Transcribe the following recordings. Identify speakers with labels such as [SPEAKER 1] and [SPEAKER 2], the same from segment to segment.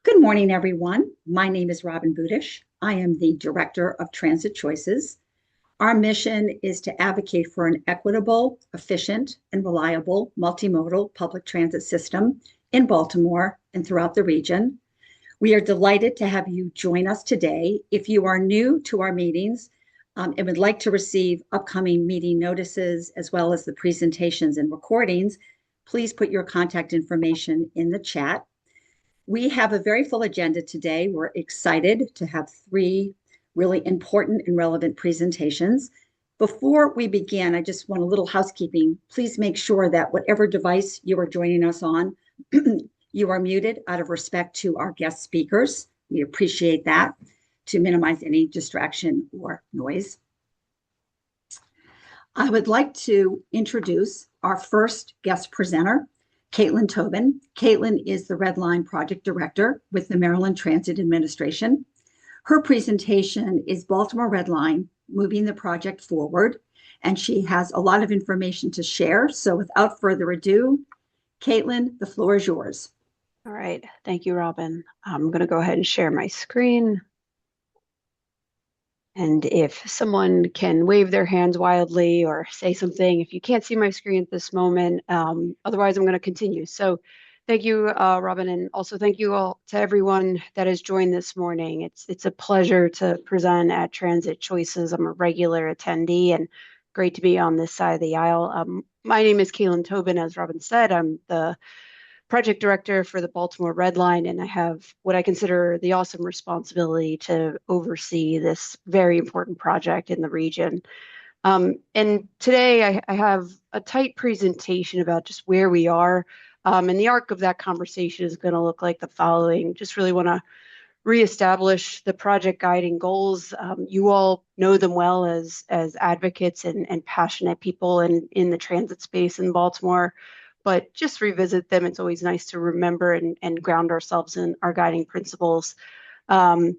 [SPEAKER 1] Good morning, everyone. My name is Robin Budish. I am the Director of Transit Choices. Our mission is to advocate for an equitable, efficient, and reliable multimodal public transit system in Baltimore and throughout the region. We are delighted to have you join us today. If you are new to our meetings and would like to receive upcoming meeting notices as well as the presentations and recordings, please put your contact information in the chat. We have a very full agenda today. We're excited to have three really important and relevant presentations. Before we begin, I just want a little housekeeping. Please make sure that whatever device you are joining us on, you are muted out of respect to our guest speakers. We appreciate that to minimize any distraction or noise. I would like to introduce our first guest presenter, Caitlin Tobin. Caitlin is the Red Line Project Director with the Maryland Transit Administration. Her presentation is Baltimore Red Line, moving the project forward, and she has a lot of information to share. So without further ado, Caitlin, the floor is yours.
[SPEAKER 2] All right, thank you, Robin. I'm going to go ahead and share my screen. And if someone can wave their hands wildly or say something, if you can't see my screen at this moment, otherwise I'm going to continue. So thank you, Robin, and also thank you all to everyone that has joined this morning. It's a pleasure to present at Transit Choices. I'm a regular attendee and great to be on this side of the aisle. My name is Caitlin Tobin, as Robin said. I'm the project director for the Baltimore Red Line, and I have what I consider the awesome responsibility to oversee this very important project in the region. And today I have a tight presentation about just where we are, and the arc of that conversation is going to look like the following. Just really want to reestablish the project guiding goals. You all know them well as advocates and passionate people in the transit space in Baltimore, but just revisit them. It's always nice to remember and ground ourselves in our guiding principles. And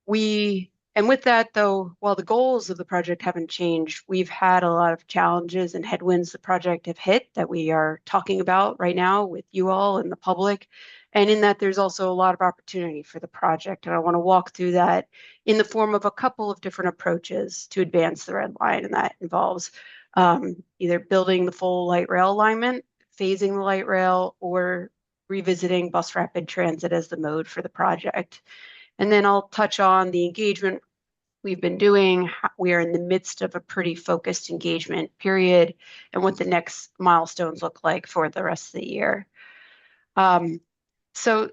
[SPEAKER 2] with that, though, while the goals of the project haven't changed, we've had a lot of challenges and headwinds the project have hit that we are talking about right now with you all and the public. And in that, there's also a lot of opportunity for the project. And I want to walk through that in the form of a couple of different approaches to advance the Red Line. And that involves either building the full light rail alignment, phasing the light rail, or revisiting bus rapid transit as the mode for the project. And then I'll touch on the engagement we've been doing. We are in the midst of a pretty focused engagement period and what the next milestones look like for the rest of the year. So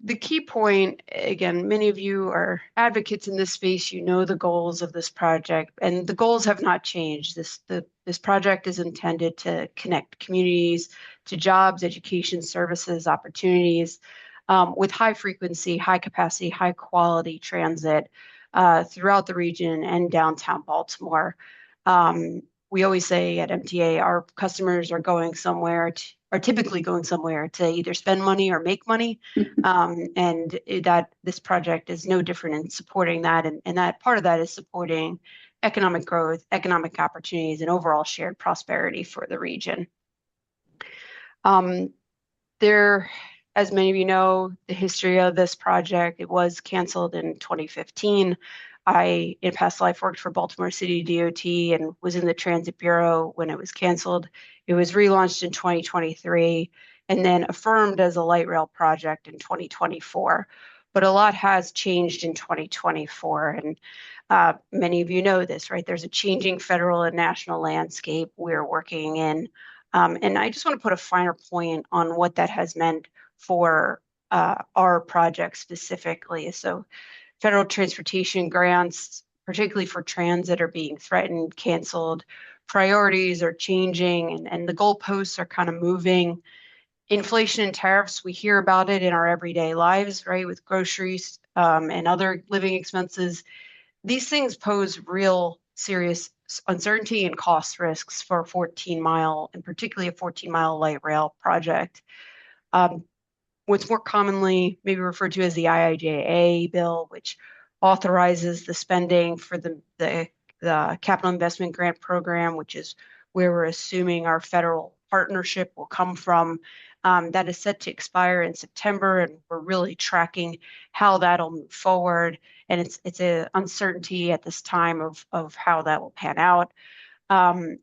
[SPEAKER 2] the key point, again, many of you are advocates in this space. You know the goals of this project, and the goals have not changed. This project is intended to connect communities to jobs, education, services, opportunities with high frequency, high capacity, high quality transit throughout the region and downtown Baltimore. We always say at MTA, our customers are typically going somewhere to either spend money or make money. And that this project is no different in supporting that. And that part of that is supporting economic growth, economic opportunities, and overall shared prosperity for the region. As many of you know, the history of this project, it was canceled in 2015. I, in past life, worked for Baltimore City DOT and was in the Transit Bureau when it was canceled. It was relaunched in 2023 and then affirmed as a light rail project in 2024. But a lot has changed in 2024. And many of you know this, right? There's a changing federal and national landscape we're working in. And I just want to put a finer point on what that has meant for our project specifically. So federal transportation grants, particularly for transit, are being threatened, canceled. Priorities are changing, and the goalposts are kind of moving. Inflation and tariffs, we hear about it in our everyday lives, right, with groceries and other living expenses. These things pose real serious uncertainty and cost risks for a 14-mile, and particularly a 14-mile light rail project. What's more commonly maybe referred to as the IIJA bill, which authorizes the spending for the Capital Investment Grant Program, which is where we're assuming our federal partnership will come from. That is set to expire in September, and we're really tracking how that'll move forward. And it's an uncertainty at this time of how that will pan out. Um,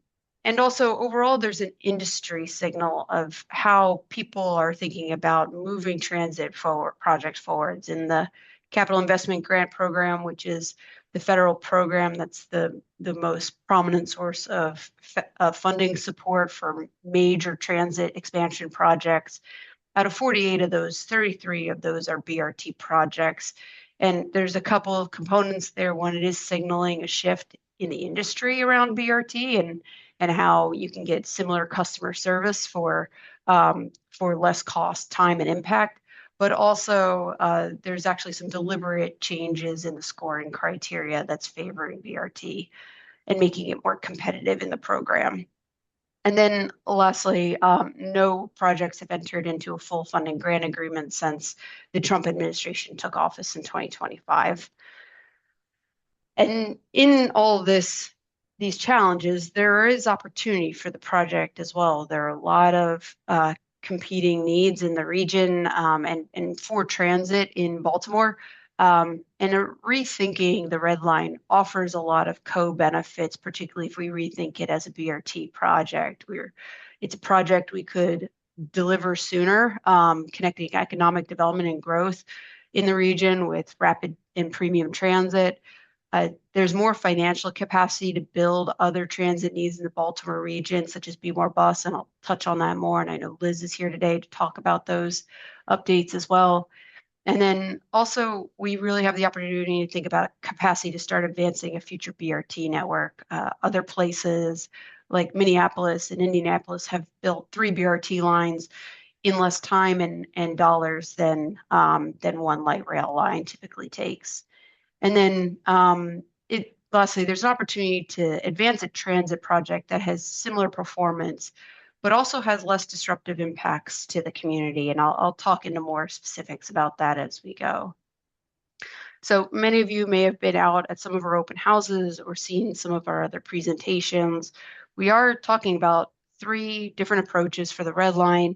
[SPEAKER 2] and also overall, there's an industry signal of how people are thinking about moving transit forward, projects forwards in the Capital Investment Grant Program, which is the federal program that's the most prominent source of funding support for major transit expansion projects. Out of 48 of those, 33 of those are BRT projects. And there's a couple of components there. One, it is signaling a shift in the industry around BRT and how you can get similar customer service for less cost, time, and impact. But also, there's actually some deliberate changes in the scoring criteria that's favoring BRT and making it more competitive in the program. And then lastly, no projects have entered into a full funding grant agreement since the Trump administration took office in 2025. And in all of these challenges, there is opportunity for the project as well. There are a lot of competing needs in the region and for transit in Baltimore. And rethinking the Red Line offers a lot of co-benefits, particularly if we rethink it as a BRT project. It's a project we could deliver sooner, connecting economic development and growth in the region with rapid and premium transit. There's more financial capacity to build other transit needs in the Baltimore region, such as Be More Bus, and I'll touch on that more. And I know Liz is here today to talk about those updates as well. And then also, we really have the opportunity to think about capacity to start advancing a future BRT network. Other places like Minneapolis and Indianapolis have built 3 BRT lines in less time and dollars than one light rail line typically takes. And then lastly, there's an opportunity to advance a transit project that has similar performance, but also has less disruptive impacts to the community. And I'll talk into more specifics about that as we go. So many of you may have been out at some of our open houses or seen some of our other presentations. We are talking about 3 different approaches for the Red Line,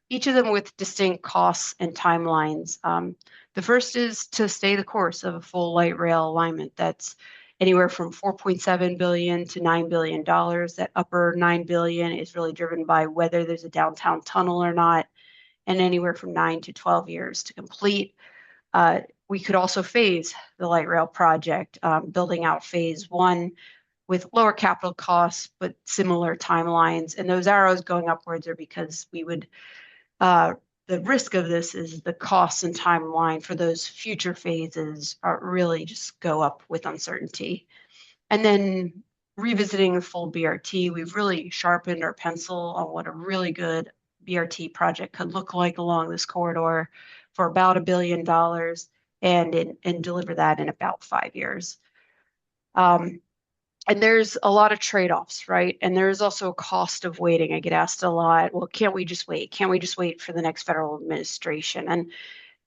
[SPEAKER 2] each of them with distinct costs and timelines. The first is to stay the course of a full light rail alignment. That's anywhere from $4.7 billion to $9 billion. That upper $9 billion is really driven by whether there's a downtown tunnel or not, and anywhere from 9 to 12 years to complete. We could also phase the light rail project, building out phase 1 with lower capital costs, but similar timelines. And those arrows going upwards are because we would the risk of this is the costs and timeline for those future phases are really just go up with uncertainty. And then revisiting the full BRT, we've really sharpened our pencil on what a really good BRT project could look like along this corridor for about $1 billion and deliver that in about 5 years. And there's a lot of trade-offs, right? And there's also a cost of waiting. I get asked a lot, well, can't we just wait? Can't we just wait for the next federal administration?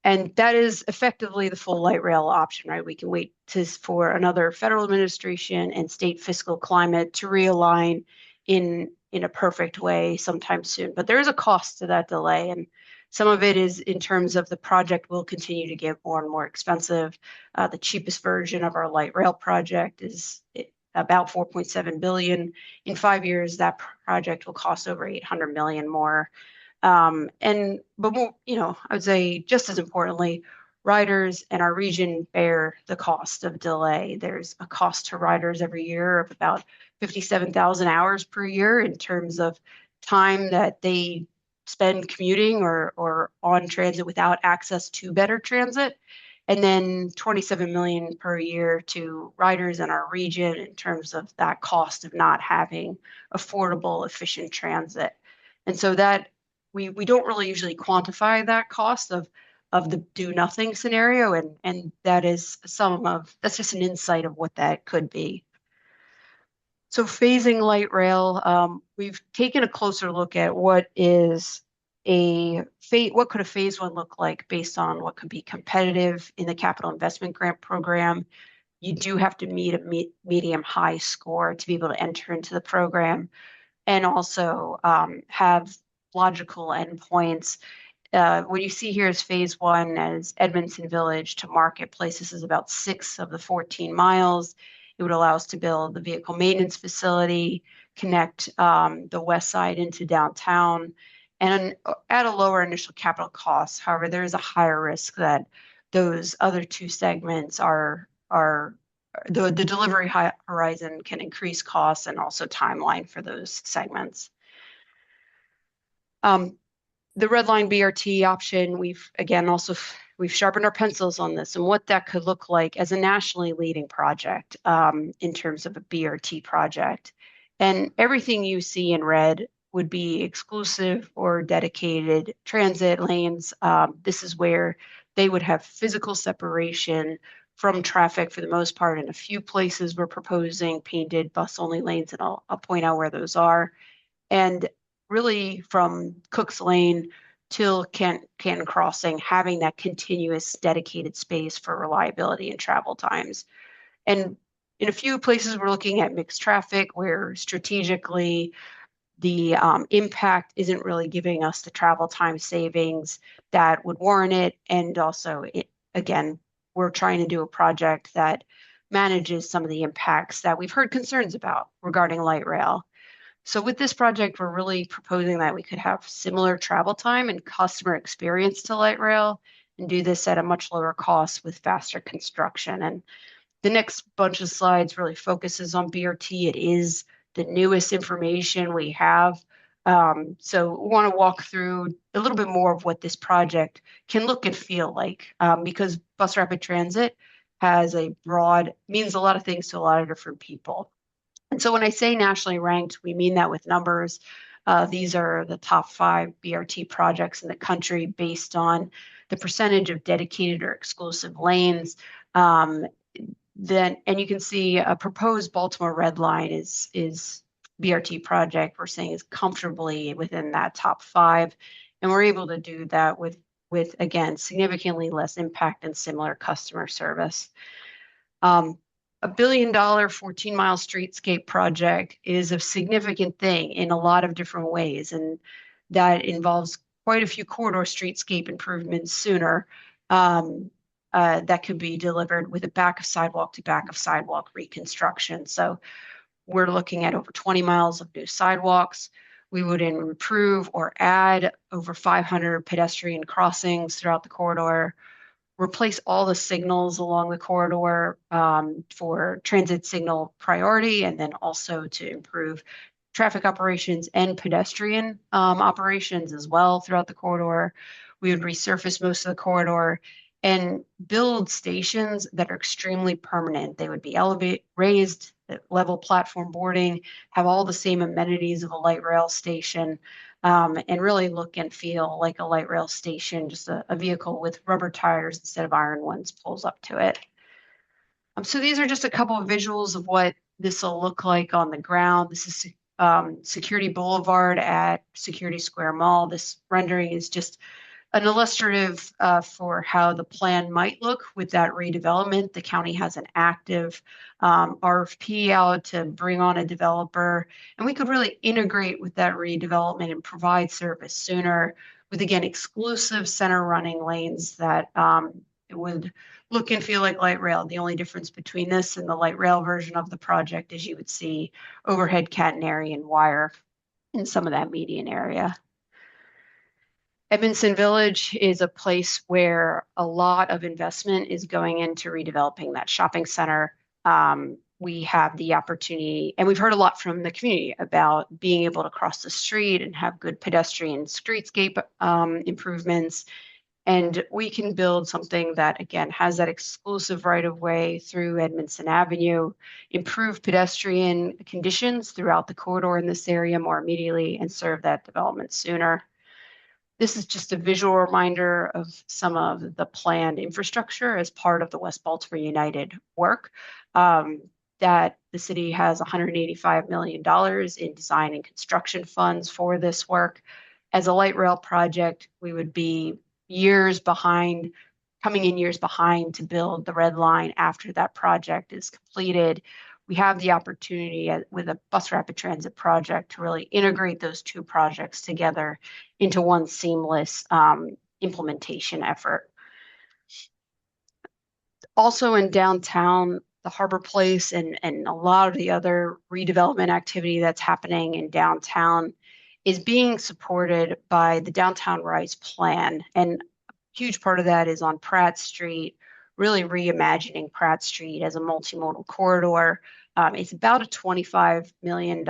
[SPEAKER 2] And that is effectively the full light rail option, right? We can wait for another federal administration and state fiscal climate to realign in a perfect way sometime soon. But there is a cost to that delay. And some of it is in terms of the project will continue to get more and more expensive. The cheapest version of our light rail project is about $4.7 billion. In 5 years, that project will cost over $800 million more. But more, I would say just as importantly, riders and our region bear the cost of delay. There's a cost to riders every year of about 57,000 hours per year in terms of time that they spend commuting or on transit without access to better transit. And then 27 million per year to riders in our region in terms of that cost of not having affordable, efficient transit. And so that we don't really usually quantify that cost of the do nothing scenario. And that is that's just an insight of what that could be. So phasing light rail, we've taken a closer look at what could a phase 1 look like based on what could be competitive in the capital investment grant program. You do have to meet a medium high score to be able to enter into the program, and also have logical endpoints. What you see here is phase one as Edmondson Village to Marketplace. This is about 6 of the 14 miles. It would allow us to build the vehicle maintenance facility, connect the west side into downtown, and at a lower initial capital cost. However, there is a higher risk that those other two segments are the delivery horizon can increase costs and also timeline for those segments. The Red Line BRT option, we've sharpened our pencils on this and what that could look like as a nationally leading project in terms of a BRT project. And everything you see in red would be exclusive or dedicated transit lanes. This is where they would have physical separation from traffic for the most part. In a few places, we're proposing painted bus-only lanes, and I'll point out where those are. And really from Cook's Lane till Canton Crossing, having that continuous dedicated space for reliability and travel times. And in a few places, we're looking at mixed traffic where strategically the impact isn't really giving us the travel time savings that would warrant it. And also, again, we're trying to do a project that manages some of the impacts that we've heard concerns about regarding light rail. So with this project, we're really proposing that we could have similar travel time and customer experience to light rail and do this at a much lower cost with faster construction. And the next bunch of slides really focuses on BRT. It is the newest information we have. So we want to walk through a little bit more of what this project can look and feel like, because bus rapid transit means a lot of things to a lot of different people. And so when I say nationally ranked, we mean that with numbers. These are the top 5 BRT projects in the country based on the percentage of dedicated or exclusive lanes. And you can see a proposed Baltimore Red Line is BRT project we're saying is comfortably within that top 5. And we're able to do that with again, significantly less impact and similar customer service. A $1 billion 14-mile streetscape project is a significant thing in a lot of different ways, and that involves quite a few corridor streetscape improvements sooner that could be delivered with a back of sidewalk to back of sidewalk reconstruction. So we're looking at over 20 miles of new sidewalks. We would improve or add over 500 pedestrian crossings throughout the corridor, replace all the signals along the corridor for transit signal priority, and then also to improve traffic operations and pedestrian operations as well throughout the corridor. We would resurface most of the corridor and build stations that are extremely permanent. They would be raised, level platform boarding, have all the same amenities of a light rail station, and really look and feel like a light rail station, just a vehicle with rubber tires instead of iron ones pulls up to it. So these are just a couple of visuals of what this will look like on the ground. This is Security Boulevard at Security Square Mall. This rendering is just an illustrative for how the plan might look with that redevelopment. The county has an active RFP out to bring on a developer, and we could really integrate with that redevelopment and provide service sooner with, again, exclusive center running lanes that it would look and feel like light rail. The only difference between this and the light rail version of the project is you would see overhead catenary and wire in some of that median area. Edmondson Village is a place where a lot of investment is going into redeveloping that shopping center. We have the opportunity, and we've heard a lot from the community about being able to cross the street and have good pedestrian streetscape improvements. And we can build something that, again, has that exclusive right-of-way through Edmondson Avenue, improve pedestrian conditions throughout the corridor in this area more immediately, and serve that development sooner. This is just a visual reminder of some of the planned infrastructure as part of the West Baltimore United work. That the city has $185 million in design and construction funds for this work. As a light rail project, we would be coming in years behind to build the Red Line after that project is completed. we have the opportunity with a bus rapid transit project to really integrate those two projects together into one seamless implementation effort. Also in downtown, the Harbor Place and a lot of the other redevelopment activity that's happening in downtown is being supported by the Downtown Rise plan. And a huge part of that is on Pratt Street, really reimagining Pratt Street as a multimodal corridor. It's about a $25 million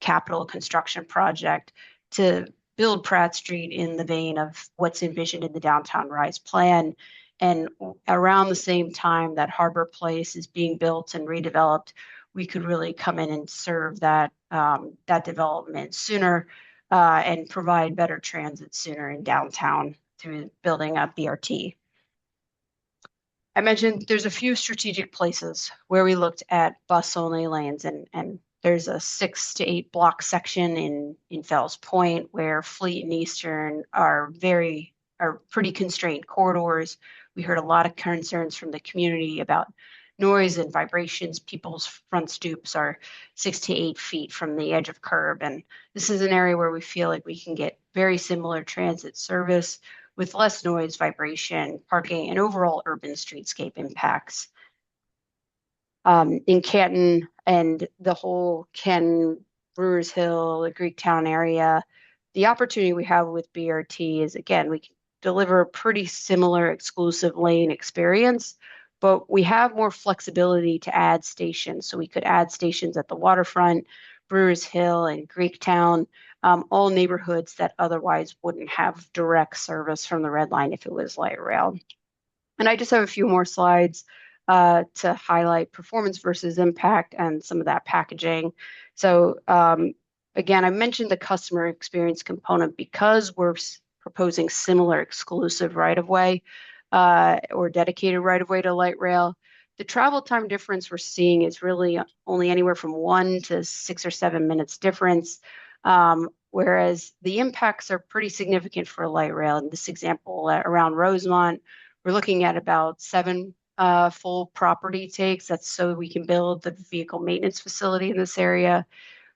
[SPEAKER 2] capital construction project to build Pratt Street in the vein of what's envisioned in the Downtown Rise plan. And around the same time that Harbor Place is being built and redeveloped, we could really come in and serve that development sooner and provide better transit sooner in downtown through building a BRT. I mentioned there's a few strategic places where we looked at bus-only lanes, and there's a 6 to 8 block section in Fells Point where Fleet and Eastern are pretty constrained corridors. We heard a lot of concerns from the community about noise and vibrations. People's front stoops are 6 to 8 feet from the edge of curb. And this is an area where we feel like we can get very similar transit service with less noise, vibration, parking, and overall urban streetscape impacts. In Canton and the whole Ken, Brewers Hill, the Greektown area, the opportunity we have with BRT is, again, we can deliver a pretty similar exclusive lane experience, but we have more flexibility to add stations. So we could add stations at the waterfront, Brewers Hill, and Greektown, all neighborhoods that otherwise wouldn't have direct service from the Red Line if it was light rail. And I just have a few more slides to highlight performance versus impact and some of that packaging. So again, I mentioned the customer experience component because we're proposing similar exclusive right-of-way or dedicated right-of-way to light rail. The travel time difference we're seeing is really only anywhere from 1 to 6 or 7 minutes difference, whereas the impacts are pretty significant for light rail. In this example, around Rosemont, we're looking at about 7 full property takes. That's so we can build the vehicle maintenance facility in this area,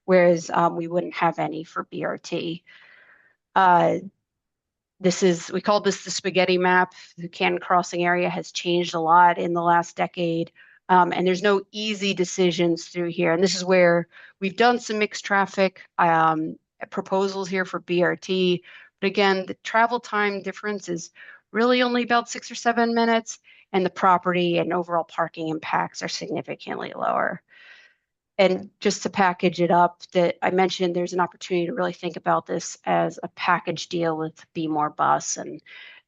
[SPEAKER 2] whereas we wouldn't have any for BRT. We call this the spaghetti map. The Canton Crossing area has changed a lot in the last decade, and there's no easy decisions through here. And this is where we've done some mixed traffic proposals here for BRT. But again, the travel time difference is really only about 6 or 7 minutes, and the property and overall parking impacts are significantly lower. And just to package it up, that I mentioned there's an opportunity to really think about this as a package deal with Be More Bus. And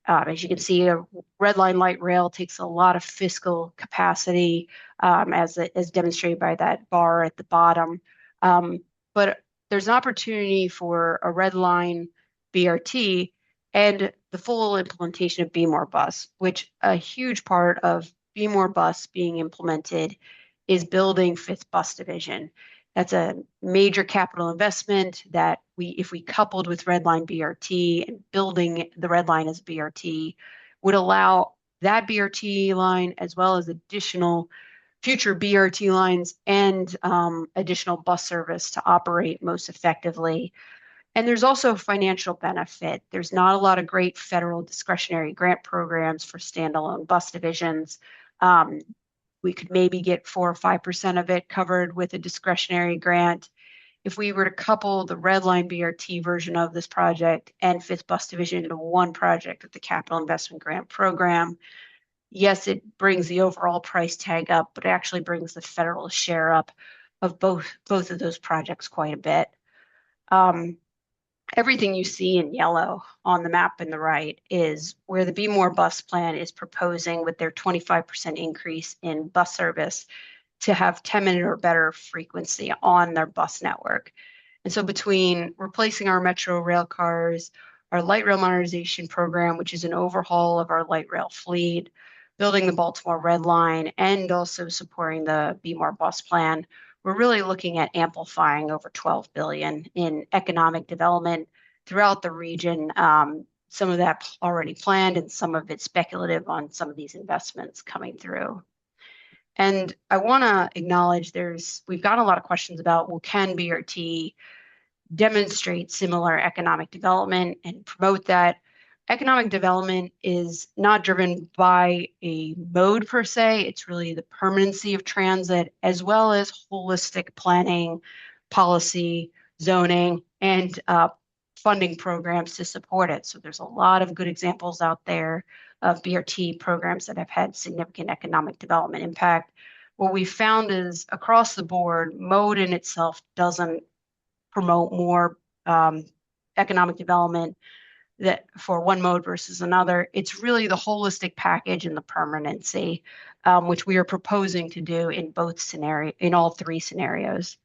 [SPEAKER 2] as you can see, a Red Line light rail takes a lot of fiscal capacity, as demonstrated by that bar at the bottom. But there's an opportunity for a Red Line BRT and the full implementation of Be More Bus, which a huge part of Be More Bus being implemented is building fifth bus division. That's a major capital investment that if we coupled with Red Line BRT and building the Red Line as BRT, would allow that BRT line as well as additional future BRT lines and additional bus service to operate most effectively. And there's also financial benefit. There's not a lot of great federal discretionary grant programs for standalone bus divisions. We could maybe get 4 or 5% of it covered with a discretionary grant. If we were to couple the Red Line BRT version of this project and Fifth Bus Division into one project with the Capital Investment Grant Program, yes, it brings the overall price tag up, but it actually brings the federal share up of both of those projects quite a bit. Everything you see in yellow on the map in the right is where the Be More Bus plan is proposing with their 25% increase in bus service to have 10-minute or better frequency on their bus network. And so between replacing our Metro rail cars, our light rail modernization program, which is an overhaul of our light rail fleet, building the Baltimore Red Line, and also supporting the Be More Bus plan, we're really looking at amplifying over $12 billion in economic development throughout the region. Some of that already planned and some of it speculative on some of these investments coming through. And I want to acknowledge we've gotten a lot of questions about, well, can BRT demonstrate similar economic development and promote that? Economic development is not driven by a mode per se. It's really the permanency of transit as well as holistic planning, policy, zoning, and funding programs to support it. So there's a lot of good examples out there of BRT programs that have had significant economic development impact. What we found is across the board, mode in itself doesn't promote more economic development that for one mode versus another. It's really the holistic package and the permanency, which we are proposing to do in all three scenarios.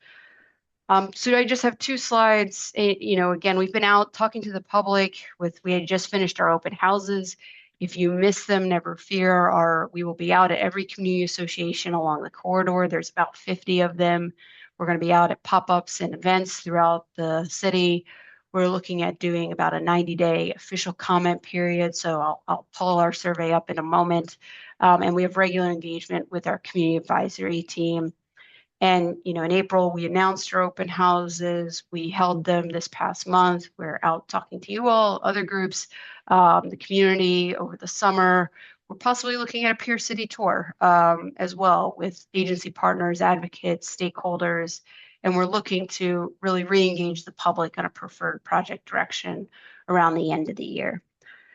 [SPEAKER 2] So I just have two slides. Again, we've been out talking to the public we had just finished our open houses. If you miss them, never fear. We will be out at every community association along the corridor. There's about 50 of them. We're going to be out at pop-ups and events throughout the city. We're looking at doing about a 90-day official comment period. So I'll pull our survey up in a moment. And we have regular engagement with our community advisory team. And, in April, we announced our open houses. We held them this past month. We're out talking to you all, other groups, the community over the summer. We're possibly looking at a peer city tour as well with agency partners, advocates, stakeholders. And we're looking to really re-engage the public on a preferred project direction around the end of the year.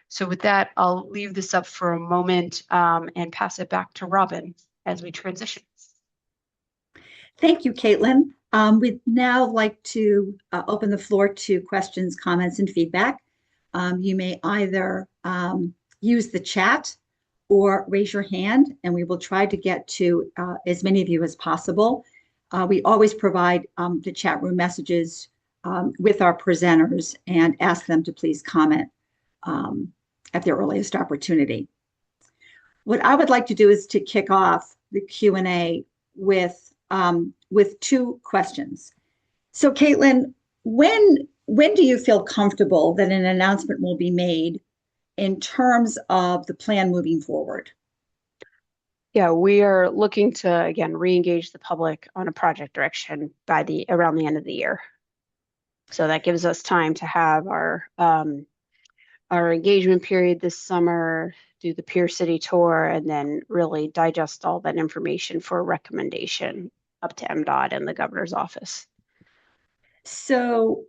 [SPEAKER 2] So with that, I'll leave this up for a moment and pass it back to Robin as we transition.
[SPEAKER 1] Thank you, Caitlin. We'd now like to open the floor to questions, comments, and feedback. You may either use the chat or raise your hand, and we will try to get to as many of you as possible. We always provide the chat room messages with our presenters and ask them to please comment at their earliest opportunity. What I would like to do is to kick off the Q&A with two questions. So, Caitlin, when do you feel comfortable that an announcement will be made in terms of the plan moving forward?
[SPEAKER 2] Yeah, we are looking to, again, re-engage the public on a project direction around the end of the year. So that gives us time to have our engagement period this summer, do the peer city tour, and then really digest all that information for a recommendation up to MDOT and the governor's office.
[SPEAKER 1] So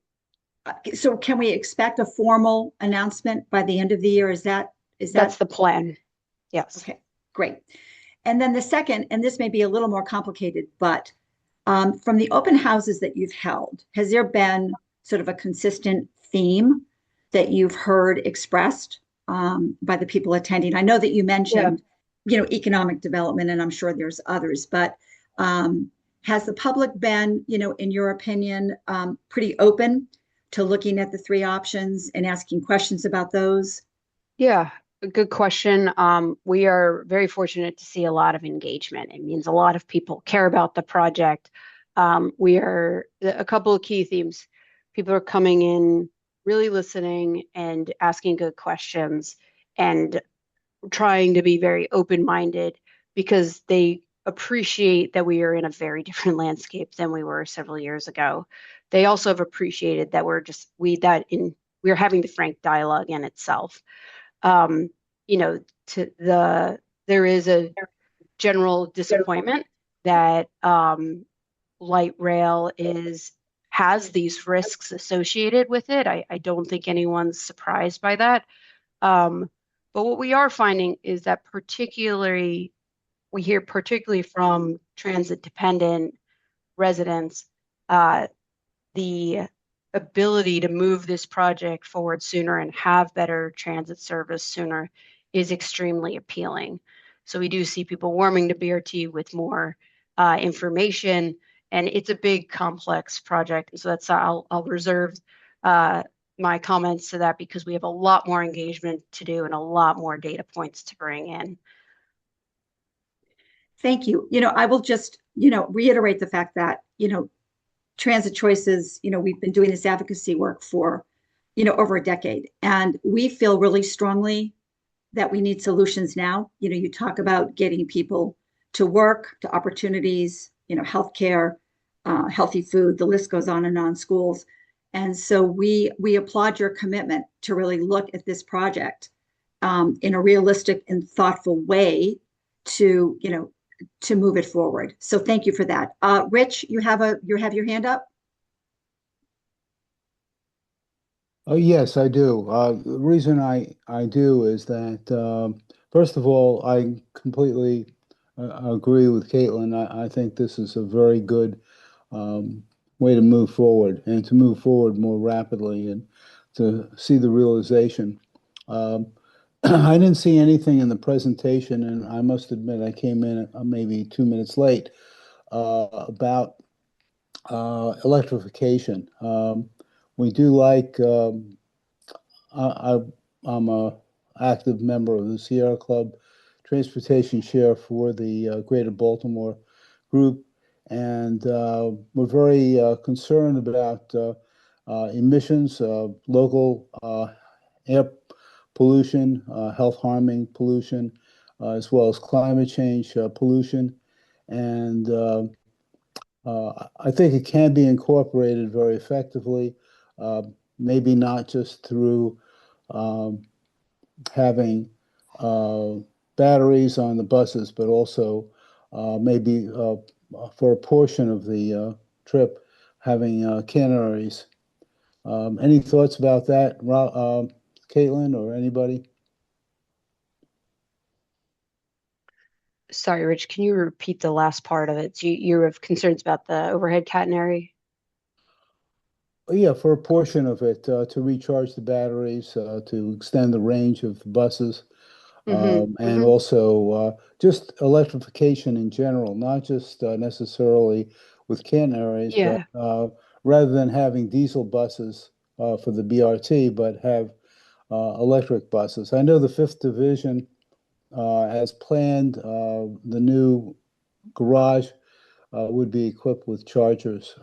[SPEAKER 1] can we expect a formal announcement by the end of the year? That's
[SPEAKER 2] the plan? Yes.
[SPEAKER 1] Okay, great. And then the second, and this may be a little more complicated, but from the open houses that you've held, has there been sort of a consistent theme that you've heard expressed by the people attending? I know that you mentioned, economic development, and I'm sure there's others, but has the public been, in your opinion, pretty open to looking at the three options and asking questions about those?
[SPEAKER 2] Yeah, a good question. We are very fortunate to see a lot of engagement. It means a lot of people care about the project. A couple of key themes. People are coming in, really listening and asking good questions and trying to be very open-minded because they appreciate that we are in a very different landscape than we were several years ago. They also have appreciated that we're having the frank dialogue in itself. There is a general disappointment that light rail has these risks associated with it. I don't think anyone's surprised by that. But what we are finding is that we hear particularly from transit-dependent residents, the ability to move this project forward sooner and have better transit service sooner is extremely appealing. So we do see people warming to BRT with more information, and it's a big, complex project. And so I'll reserve my comments to that because we have a lot more engagement to do and a lot more data points to bring in.
[SPEAKER 1] Thank you. I will just, reiterate the fact that, Transit Choices, we've been doing this advocacy work for, over a decade, and we feel really strongly that we need solutions now. You talk about getting people to work, to opportunities, healthcare, healthy food, the list goes on and on, schools. And so we applaud your commitment to really look at this project in a realistic and thoughtful way to, to move it forward. So thank you for that. Rich, you have your hand up?
[SPEAKER 3] Oh, yes, I do. The reason I do is that, first of all, I completely agree with Caitlin. I think this is a very good um, way to move forward and to move forward more rapidly and to see the realization. Um, I didn't see anything in the presentation, and I must admit I came in maybe 2 minutes late about electrification. We do like. I, I'm a active member of the Sierra Club Transportation Share for the Greater Baltimore group, and we're very concerned about emissions, local air pollution, health harming pollution, as well as climate change pollution, and I think it can be incorporated very effectively, uh, maybe not just through um, having uh, batteries on the buses, but also maybe for a portion of the trip, having canaries. Any thoughts about that, Caitlin, or anybody?
[SPEAKER 2] Sorry, Rich, can you repeat the last part of it? So you have concerns about the overhead catenary?
[SPEAKER 3] Oh, yeah, for a portion of it, to recharge the batteries, to extend the range of the buses.
[SPEAKER 2] Mm-hmm.
[SPEAKER 3] And
[SPEAKER 2] Mm-hmm.
[SPEAKER 3] also just electrification in general, not just necessarily with catenaries, but
[SPEAKER 2] Yeah.
[SPEAKER 3] rather than having diesel buses for the BRT, but have electric buses. I know the Fifth Division has planned the new garage would be equipped with chargers.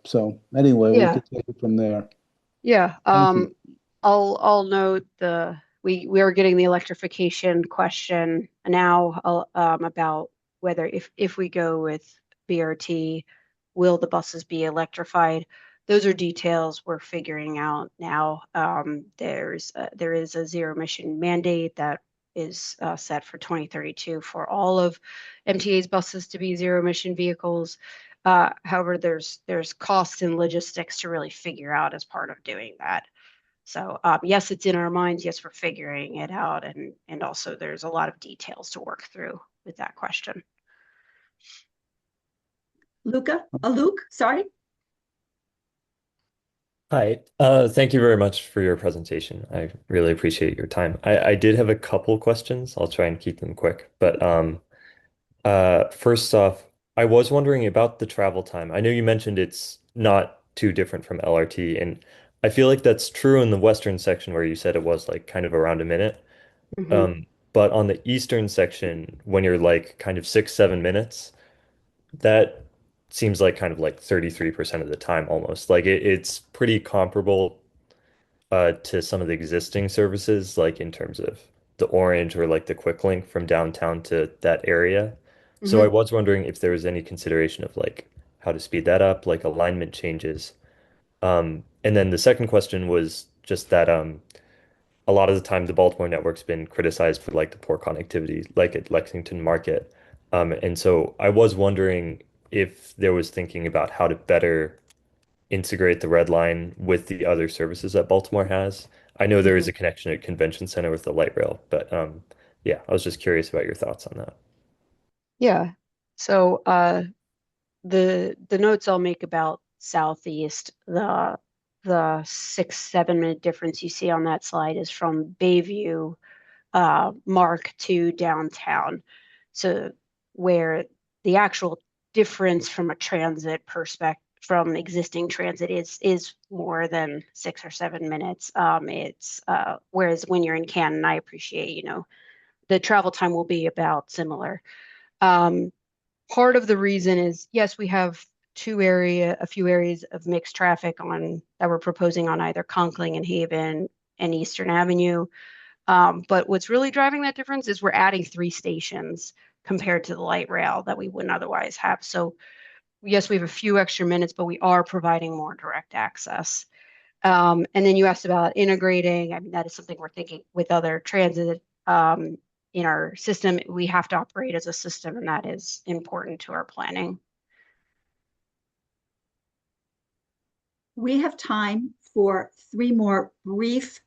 [SPEAKER 3] So anyway, we
[SPEAKER 2] Yeah.
[SPEAKER 3] could take it from there.
[SPEAKER 2] Yeah.
[SPEAKER 3] Thank you.
[SPEAKER 2] I'll note we are getting the electrification question now about whether if we go with BRT, will the buses be electrified? Those are details we're figuring out now. There is a zero emission mandate that is set for 2032 for all of MTA's buses to be zero emission vehicles. However, there's costs and logistics to really figure out as part of doing that. So yes, it's in our minds. Yes, we're figuring it out, and also there's a lot of details to work through with that question.
[SPEAKER 1] Luke, sorry.
[SPEAKER 4] Hi, thank you very much for your presentation. I really appreciate your time. I did have a couple questions. I'll try and keep them quick. But first off, I was wondering about the travel time. I know you mentioned it's not too different from LRT, and I feel like that's true in the western section where you said it was like kind of around a minute.
[SPEAKER 2] Hmm.
[SPEAKER 4] But on the eastern section, when you're like kind of 6, 7 minutes, that seems like kind of like 33% of the time almost. Like it's pretty comparable to some of the existing services, like in terms of the Orange or like the Quick Link from downtown to that area. So I
[SPEAKER 2] Hmm.
[SPEAKER 4] was wondering if there was any consideration of like how to speed that up, like alignment changes. And then the second question was just that a lot of the time the Baltimore network's been criticized for like the poor connectivity, like at Lexington Market. And so I was wondering if there was thinking about how to better integrate the Red Line with the other services that Baltimore has. I know there is
[SPEAKER 2] Hmm.
[SPEAKER 4] a connection at Convention Center with the light rail, but yeah, I was just curious about your thoughts on that.
[SPEAKER 2] Yeah. So the notes I'll make about Southeast, the 6, 7 minute difference you see on that slide is from Bayview Mark to downtown. So where the actual difference from a transit perspective from existing transit is more than 6 or 7 minutes. It's whereas when you're in Canton, I appreciate, the travel time will be about similar. Um, Part of the reason is yes, we have a few areas of mixed traffic on that we're proposing on either Conkling and Haven and Eastern Avenue. But what's really driving that difference is we're adding 3 stations compared to the light rail that we wouldn't otherwise have. So yes, we have a few extra minutes, but we are providing more direct access. And then you asked about integrating. I mean, that is something we're thinking with other transit in our system. We have to operate as a system, and that is important to our planning.
[SPEAKER 1] We have time for 3 more brief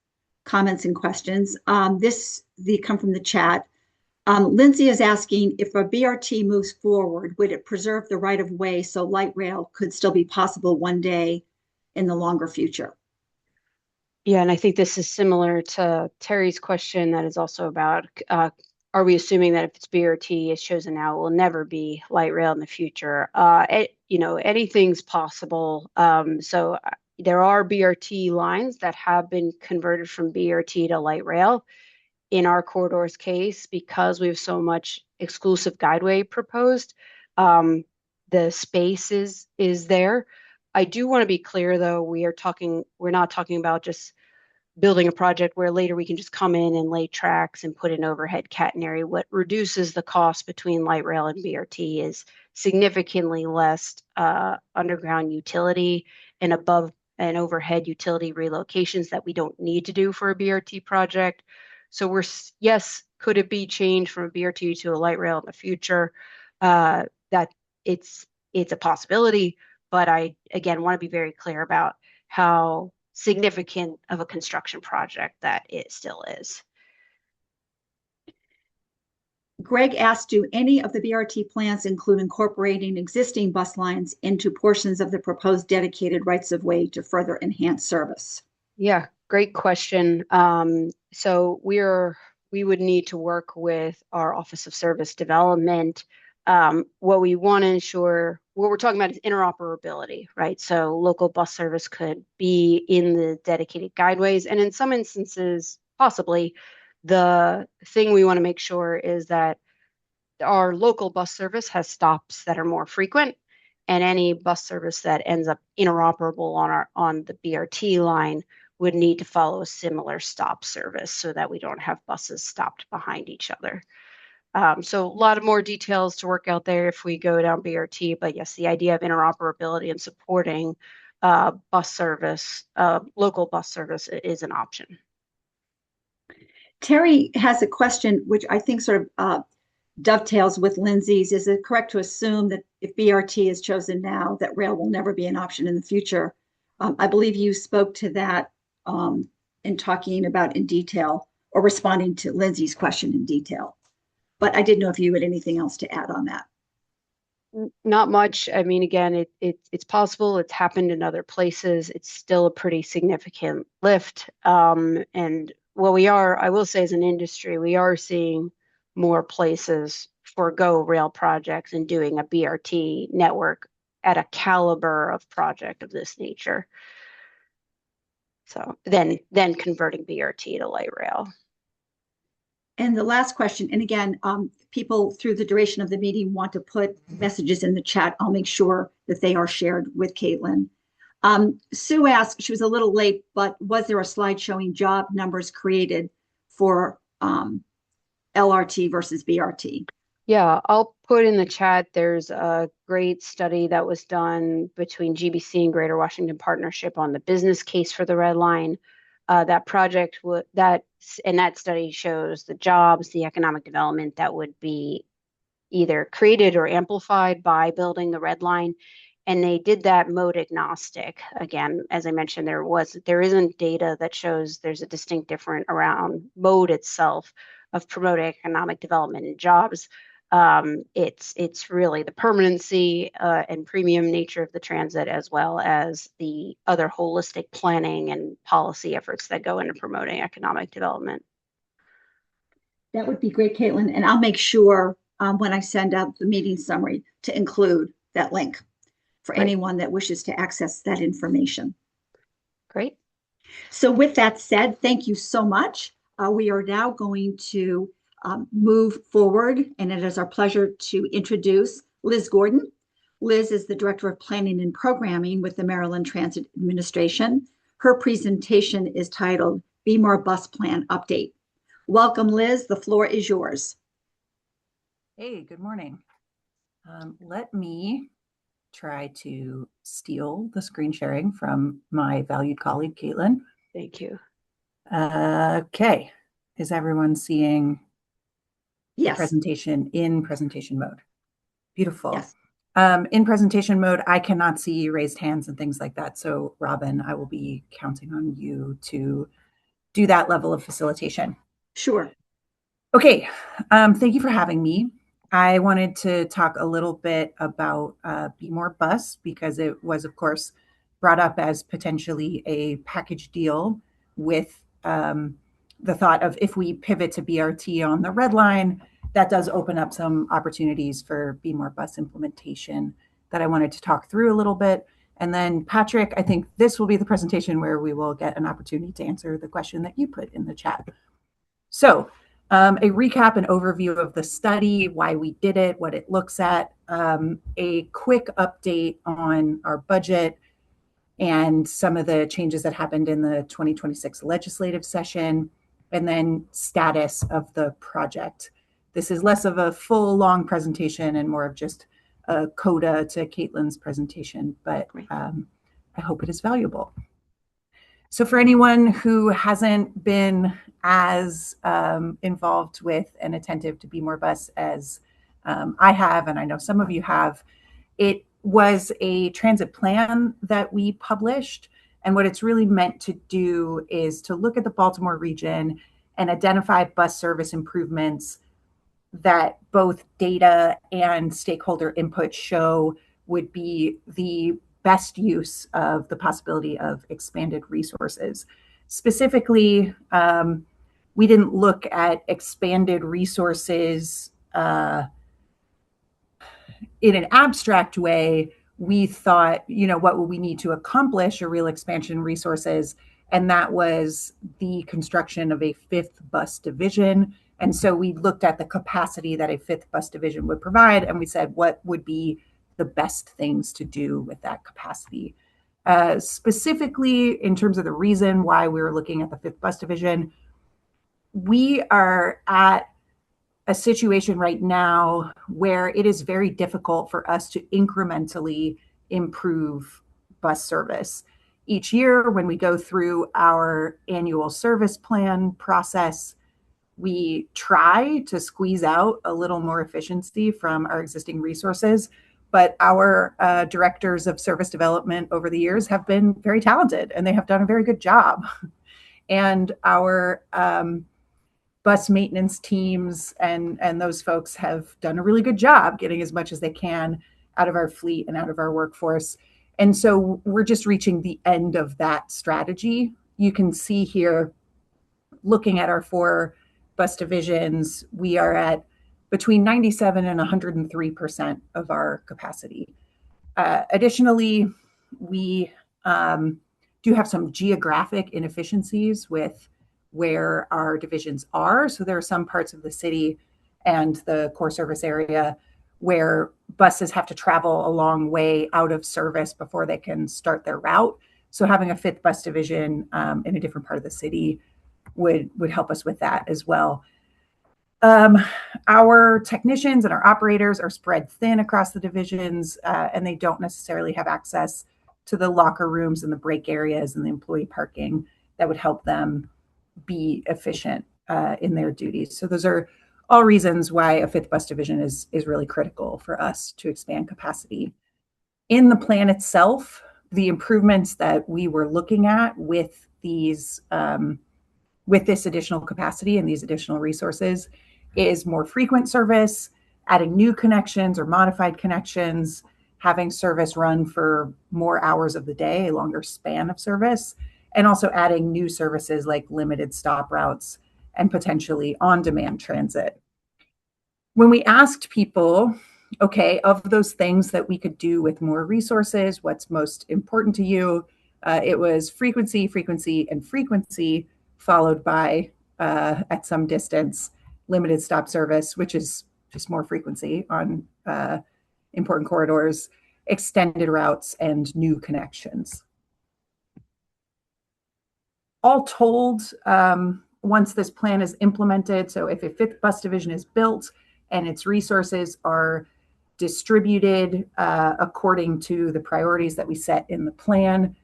[SPEAKER 1] comments and questions. They come from the chat. Lindsay is asking, if a BRT moves forward, would it preserve the right of way so light rail could still be possible one day in the longer future?
[SPEAKER 2] Yeah, and I think this is similar to Terry's question that is also about, are we assuming that if it's BRT is chosen now, it will never be light rail in the future? Anything's possible. So there are BRT lines that have been converted from BRT to light rail. In our corridor's case, because we have so much exclusive guideway proposed, the space is there. I do want to be clear, though, we're not talking about just building a project where later we can just come in and lay tracks and put in overhead catenary. What reduces the cost between light rail and BRT is significantly less underground utility and above and overhead utility relocations that we don't need to do for a BRT project. So yes, could it be changed from a BRT to a light rail in the future? That it's a possibility, but I, again, want to be very clear about how significant of a construction project that it still is.
[SPEAKER 1] Greg asked, do any of the BRT plans include incorporating existing bus lines into portions of the proposed dedicated rights of way to further enhance service?
[SPEAKER 2] Yeah, great question. So we would need to work with our Office of Service Development. What we want to ensure, what we're talking about is interoperability, right? So local bus service could be in the dedicated guideways, and in some instances, possibly. The thing we want to make sure is that our local bus service has stops that are more frequent, and any bus service that ends up interoperable on the BRT line would need to follow a similar stop service so that we don't have buses stopped behind each other. So a lot of more details to work out there if we go down BRT, but yes, the idea of interoperability and supporting bus service, local bus service is an option.
[SPEAKER 1] Terry has a question, which I think sort of dovetails with Lindsay's. Is it correct to assume that if BRT is chosen now, that rail will never be an option in the future? I believe you spoke to that in talking about in detail or responding to Lindsay's question in detail. But I didn't know if you had anything else to add on that.
[SPEAKER 2] Not much. I mean, again, it's possible. It's happened in other places. It's still a pretty significant lift. And what I will say as an industry, we are seeing more places forego rail projects and doing a BRT network at a caliber of project of this nature. So then converting BRT to light rail.
[SPEAKER 1] And the last question, and again, people through the duration of the meeting want to put messages in the chat. I'll make sure that they are shared with Caitlin. Sue asked, she was a little late, but was there a slide showing job numbers created for LRT versus BRT?
[SPEAKER 2] Yeah, I'll put in the chat. There's a great study that was done between GBC and Greater Washington Partnership on the business case for the Red Line. That project that study shows the jobs, the economic development that would be either created or amplified by building the Red Line. And they did that mode agnostic. Again, as I mentioned, there isn't data that shows there's a distinct difference around mode itself of promoting economic development and jobs. It's really the permanency and premium nature of the transit, as well as the other holistic planning and policy efforts that go into promoting economic development.
[SPEAKER 1] That would be great, Caitlin. And I'll make sure when I send out the meeting summary to include that link for anyone that wishes to access that information.
[SPEAKER 2] Great.
[SPEAKER 1] So with that said, thank you so much. We are now going to move forward, and it is our pleasure to introduce Liz Gordon. Liz is the Director of Planning and Programming with the Maryland Transit Administration. Her presentation is titled BMAR Bus Plan Update. Welcome, Liz. The floor is yours.
[SPEAKER 5] Hey, good morning. Let me try to steal the screen sharing from my valued colleague, Caitlin.
[SPEAKER 2] Thank you.
[SPEAKER 5] Okay. Is everyone seeing the
[SPEAKER 1] Yes,
[SPEAKER 5] presentation in presentation mode? Beautiful.
[SPEAKER 1] yes.
[SPEAKER 5] In presentation mode, I cannot see raised hands and things like that. So, Robin, I will be counting on you to do that level of facilitation.
[SPEAKER 1] Sure.
[SPEAKER 5] Okay, thank you for having me. I wanted to talk a little bit about Be More Bus because it was, of course, brought up as potentially a package deal with the thought of if we pivot to BRT on the Red Line, that does open up some opportunities for Be More Bus implementation that I wanted to talk through a little bit. And then, Patrick, I think this will be the presentation where we will get an opportunity to answer the question that you put in the chat. So, a recap and overview of the study, why we did it, what it looks at, a quick update on our budget and some of the changes that happened in the 2026 legislative session, and then status of the project. This is less of a full, long presentation and more of just a coda to Caitlin's presentation, but I hope it is valuable. So for anyone who hasn't been as involved with and attentive to Be More Bus as I have, and I know some of you have, it was a transit plan that we published. And what it's really meant to do is to look at the Baltimore region and identify bus service improvements that both data and stakeholder input show would be the best use of the possibility of expanded resources. Specifically, we didn't look at expanded resources in an abstract way. We thought, what will we need to accomplish a real expansion resources? And that was the construction of a fifth bus division. And so we looked at the capacity that a fifth bus division would provide, and we said, what would be the best things to do with that capacity? Specifically, in terms of the reason why we were looking at the fifth bus division, we are at a situation right now where it is very difficult for us to incrementally improve bus service. Each year, when we go through our annual service plan process, we try to squeeze out a little more efficiency from our existing resources. But our directors of service development over the years have been very talented, and they have done a very good job. And our bus maintenance teams and those folks have done a really good job getting as much as they can out of our fleet and out of our workforce. And so we're just reaching the end of that strategy. You can see here, looking at our 4 bus divisions, we are at between 97 and 103% of our capacity. Additionally, we do have some geographic inefficiencies with where our divisions are. So there are some parts of the city and the core service area where buses have to travel a long way out of service before they can start their route. So having a fifth bus division in a different part of the city would help us with that as well. Our technicians and our operators are spread thin across the divisions, and they don't necessarily have access to the locker rooms and the break areas and the employee parking that would help them be efficient in their duties. So those are all reasons why a fifth bus division is really critical for us to expand capacity. In the plan itself, the improvements that we were looking at with these with this additional capacity and these additional resources is more frequent service, adding new connections or modified connections, having service run for more hours of the day, a longer span of service, and also adding new services like limited stop routes and potentially on-demand transit. When we asked people, okay, of those things that we could do with more resources, what's most important to you? It was frequency, frequency, and frequency, followed by, at some distance, limited stop service, which is just more frequency on important corridors, extended routes, and new connections. All told, once this plan is implemented, so if a fifth bus division is built, and its resources are distributed according to the priorities that we set in the plan.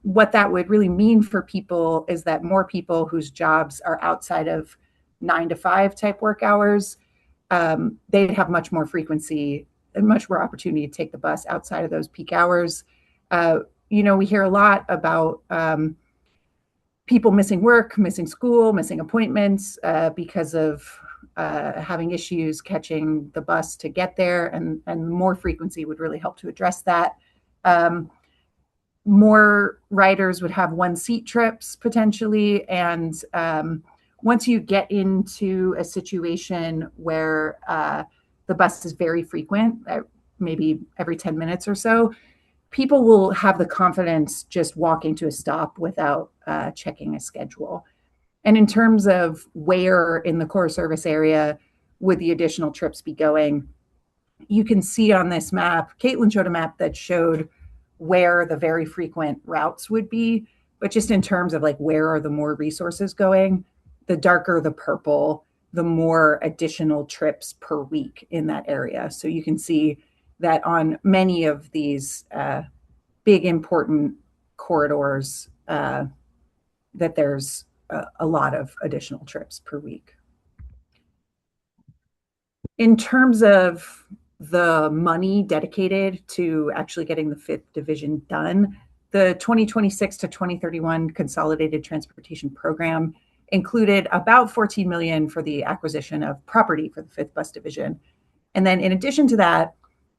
[SPEAKER 5] What that would really mean for people is that more people whose jobs are outside of 9 to 5 type work hours, they'd have much more frequency and much more opportunity to take the bus outside of those peak hours. We hear a lot about people missing work, missing school, missing appointments because of having issues catching the bus to get there, and more frequency would really help to address that. More riders would have one-seat trips potentially, and once you get into a situation where the bus is very frequent, maybe every 10 minutes or so, people will have the confidence just walking to a stop without checking a schedule. And in terms of where in the core service area would the additional trips be going, you can see on this map, Caitlin showed a map that showed where the very frequent routes would be, but just in terms of like where are the more resources going, the darker the purple, the more additional trips per week in that area. So you can see that on many of these big important corridors, that there's a lot of additional trips per week. In terms of the money dedicated to actually getting the 5th Division done, the 2026 to 2031 Consolidated Transportation Program included about $14 million for the acquisition of property for the 5th Bus Division. And then in addition to that,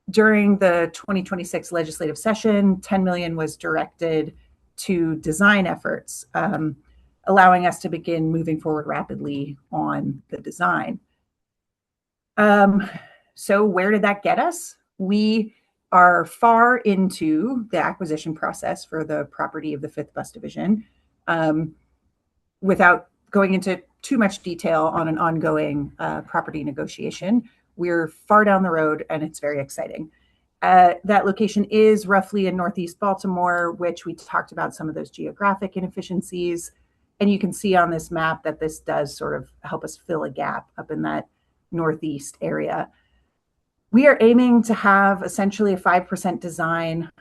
[SPEAKER 5] during the 2026 legislative session, $10 million was directed to design efforts, allowing us to begin moving forward rapidly on the design. So where did that get us? We are far into the acquisition process for the property of the 5th Bus Division. Without going into too much detail on an ongoing property negotiation, we're far down the road and it's very exciting. That location is roughly in Northeast Baltimore, which we talked about some of those geographic inefficiencies. And you can see on this map that this does sort of help us fill a gap up in that Northeast area. We are aiming to have essentially a 5% design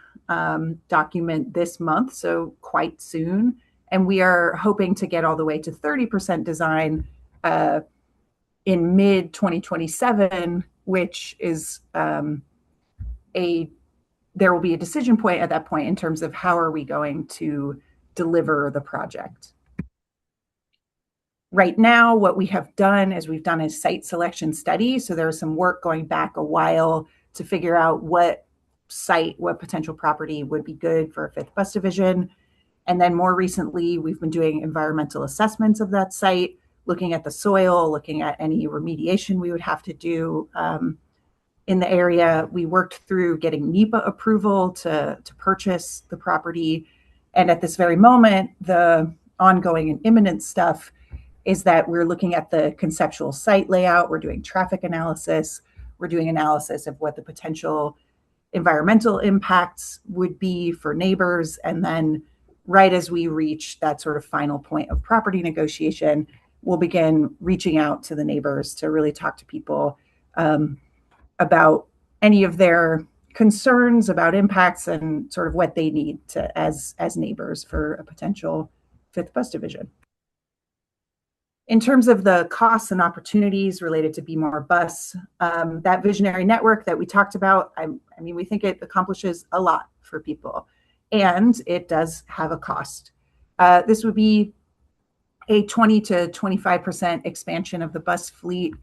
[SPEAKER 5] document this month, so quite soon. And we are hoping to get all the way to 30% design in mid-2027, which is there will be a decision point at that point in terms of how are we going to deliver the project. Right now, what we have done is we've done a site selection study. So there's some work going back a while to figure out what site, what potential property would be good for a 5th Bus Division. And then more recently, we've been doing environmental assessments of that site, looking at the soil, looking at any remediation we would have to do in the area. We worked through getting NEPA approval to purchase the property. And at this very moment, the ongoing and imminent stuff is that we're looking at the conceptual site layout. We're doing traffic analysis. We're doing analysis of what the potential environmental impacts would be for neighbors. And then right as we reach that sort of final point of property negotiation, we'll begin reaching out to the neighbors to really talk to people about any of their concerns about impacts and sort of what they need to as neighbors for a potential 5th Bus Division. In terms of the costs and opportunities related to Be More Bus, that visionary network that we talked about, I mean, we think it accomplishes a lot for people, and it does have a cost. This would be a 20 to 25% expansion of the bus fleet.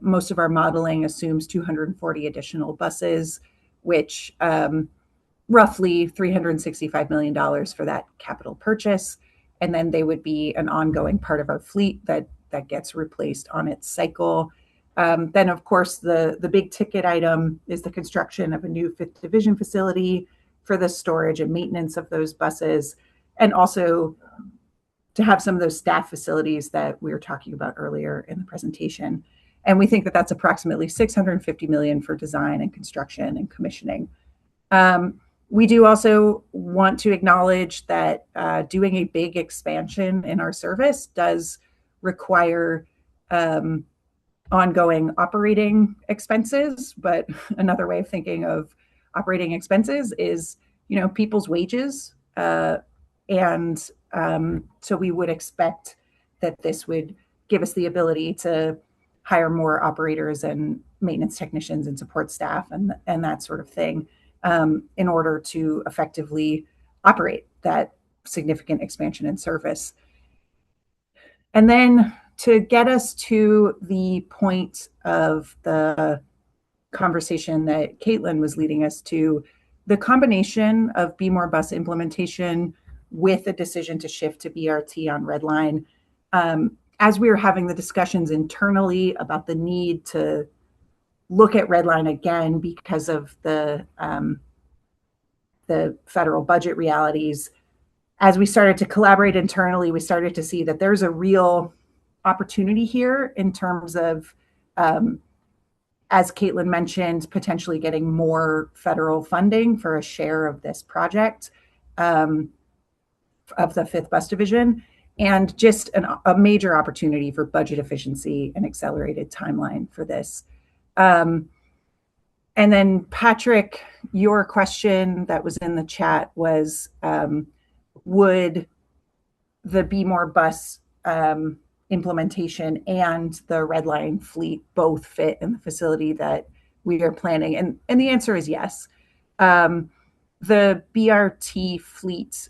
[SPEAKER 5] Most of our modeling assumes 240 additional buses, which roughly $365 million for that capital purchase. And then they would be an ongoing part of our fleet that gets replaced on its cycle. Then, of course, the big ticket item is the construction of a new 5th Division facility for the storage and maintenance of those buses, and also to have some of those staff facilities that we were talking about earlier in the presentation. And we think that that's approximately $650 million for design and construction and commissioning. We do also want to acknowledge that doing a big expansion in our service does require ongoing operating expenses, but another way of thinking of operating expenses is, people's wages. And so we would expect that this would give us the ability to hire more operators and maintenance technicians and support staff and that sort of thing, in order to effectively operate that significant expansion in service. And then to get us to the point of the conversation that Caitlin was leading us to, the combination of Be More Bus implementation with a decision to shift to BRT on Red Line, as we were having the discussions internally about the need to look at Red Line again because of the federal budget realities, as we started to collaborate internally, we started to see that there's a real opportunity here in terms of, as Caitlin mentioned, potentially getting more federal funding for a share of this project, of the 5th Bus Division, and just a major opportunity for budget efficiency and accelerated timeline for this. And then Patrick, your question that was in the chat was, would the Be More Bus implementation and the Red Line fleet both fit in the facility that we are planning? And the answer is yes. The BRT fleet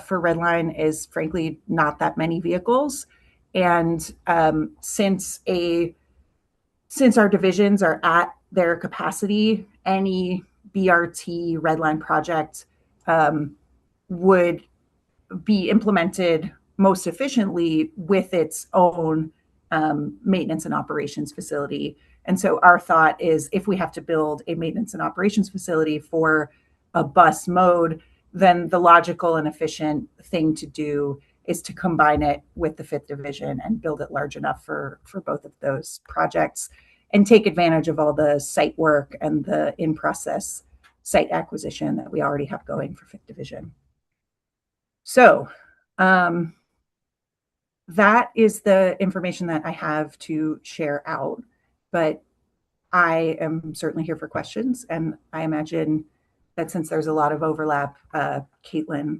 [SPEAKER 5] for Red Line is frankly not that many vehicles. And since our divisions are at their capacity, any BRT Red Line project would be implemented most efficiently with its own maintenance and operations facility. And so our thought is, if we have to build a maintenance and operations facility for a bus mode, then the logical and efficient thing to do is to combine it with the 5th Division and build it large enough for both of those projects and take advantage of all the site work and the in-process site acquisition that we already have going for 5th Division. So that is the information that I have to share out, but I am certainly here for questions, and I imagine that since there's a lot of overlap, Caitlin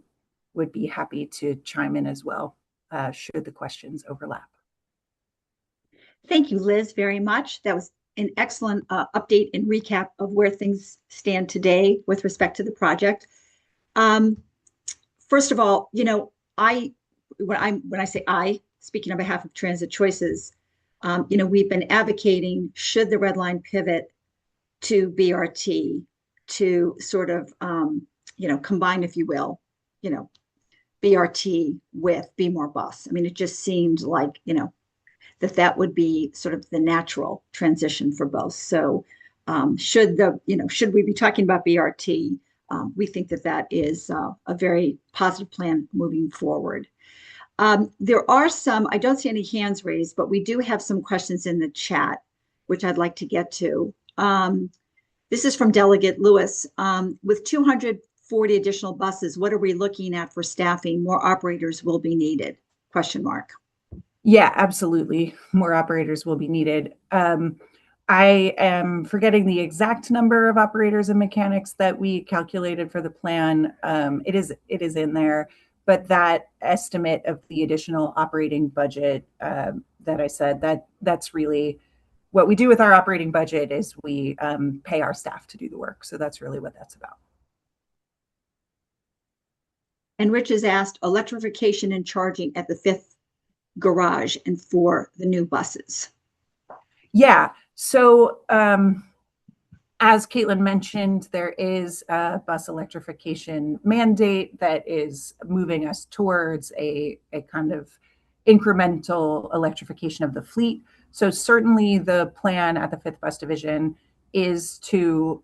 [SPEAKER 5] would be happy to chime in as well, should the questions overlap.
[SPEAKER 1] Thank you, Liz, very much. That was an excellent update and recap of where things stand today with respect to the project. First of all, when I say I, speaking on behalf of Transit Choices, we've been advocating, should the Red Line pivot to BRT to sort of, combine, if you will, BRT with Be More Bus. I mean, it just seemed like, that would be sort of the natural transition for both. So should we be talking about BRT? We think that is a very positive plan moving forward. There are some, I don't see any hands raised, but we do have some questions in the chat, which I'd like to get to. This is from Delegate Lewis. With 240 additional buses, what are we looking at for staffing? More operators will be needed? ?
[SPEAKER 5] Yeah, absolutely. More operators will be needed. I am forgetting the exact number of operators and mechanics that we calculated for the plan. It is in there, but that estimate of the additional operating budget that I said, that's really what we do with our operating budget is we pay our staff to do the work. So that's really what that's about.
[SPEAKER 1] And Rich has asked electrification and charging at the 5th garage and for the new buses.
[SPEAKER 5] Yeah. So as Caitlin mentioned, there is a bus electrification mandate that is moving us towards a kind of incremental electrification of the fleet. So certainly the plan at the 5th Bus Division is to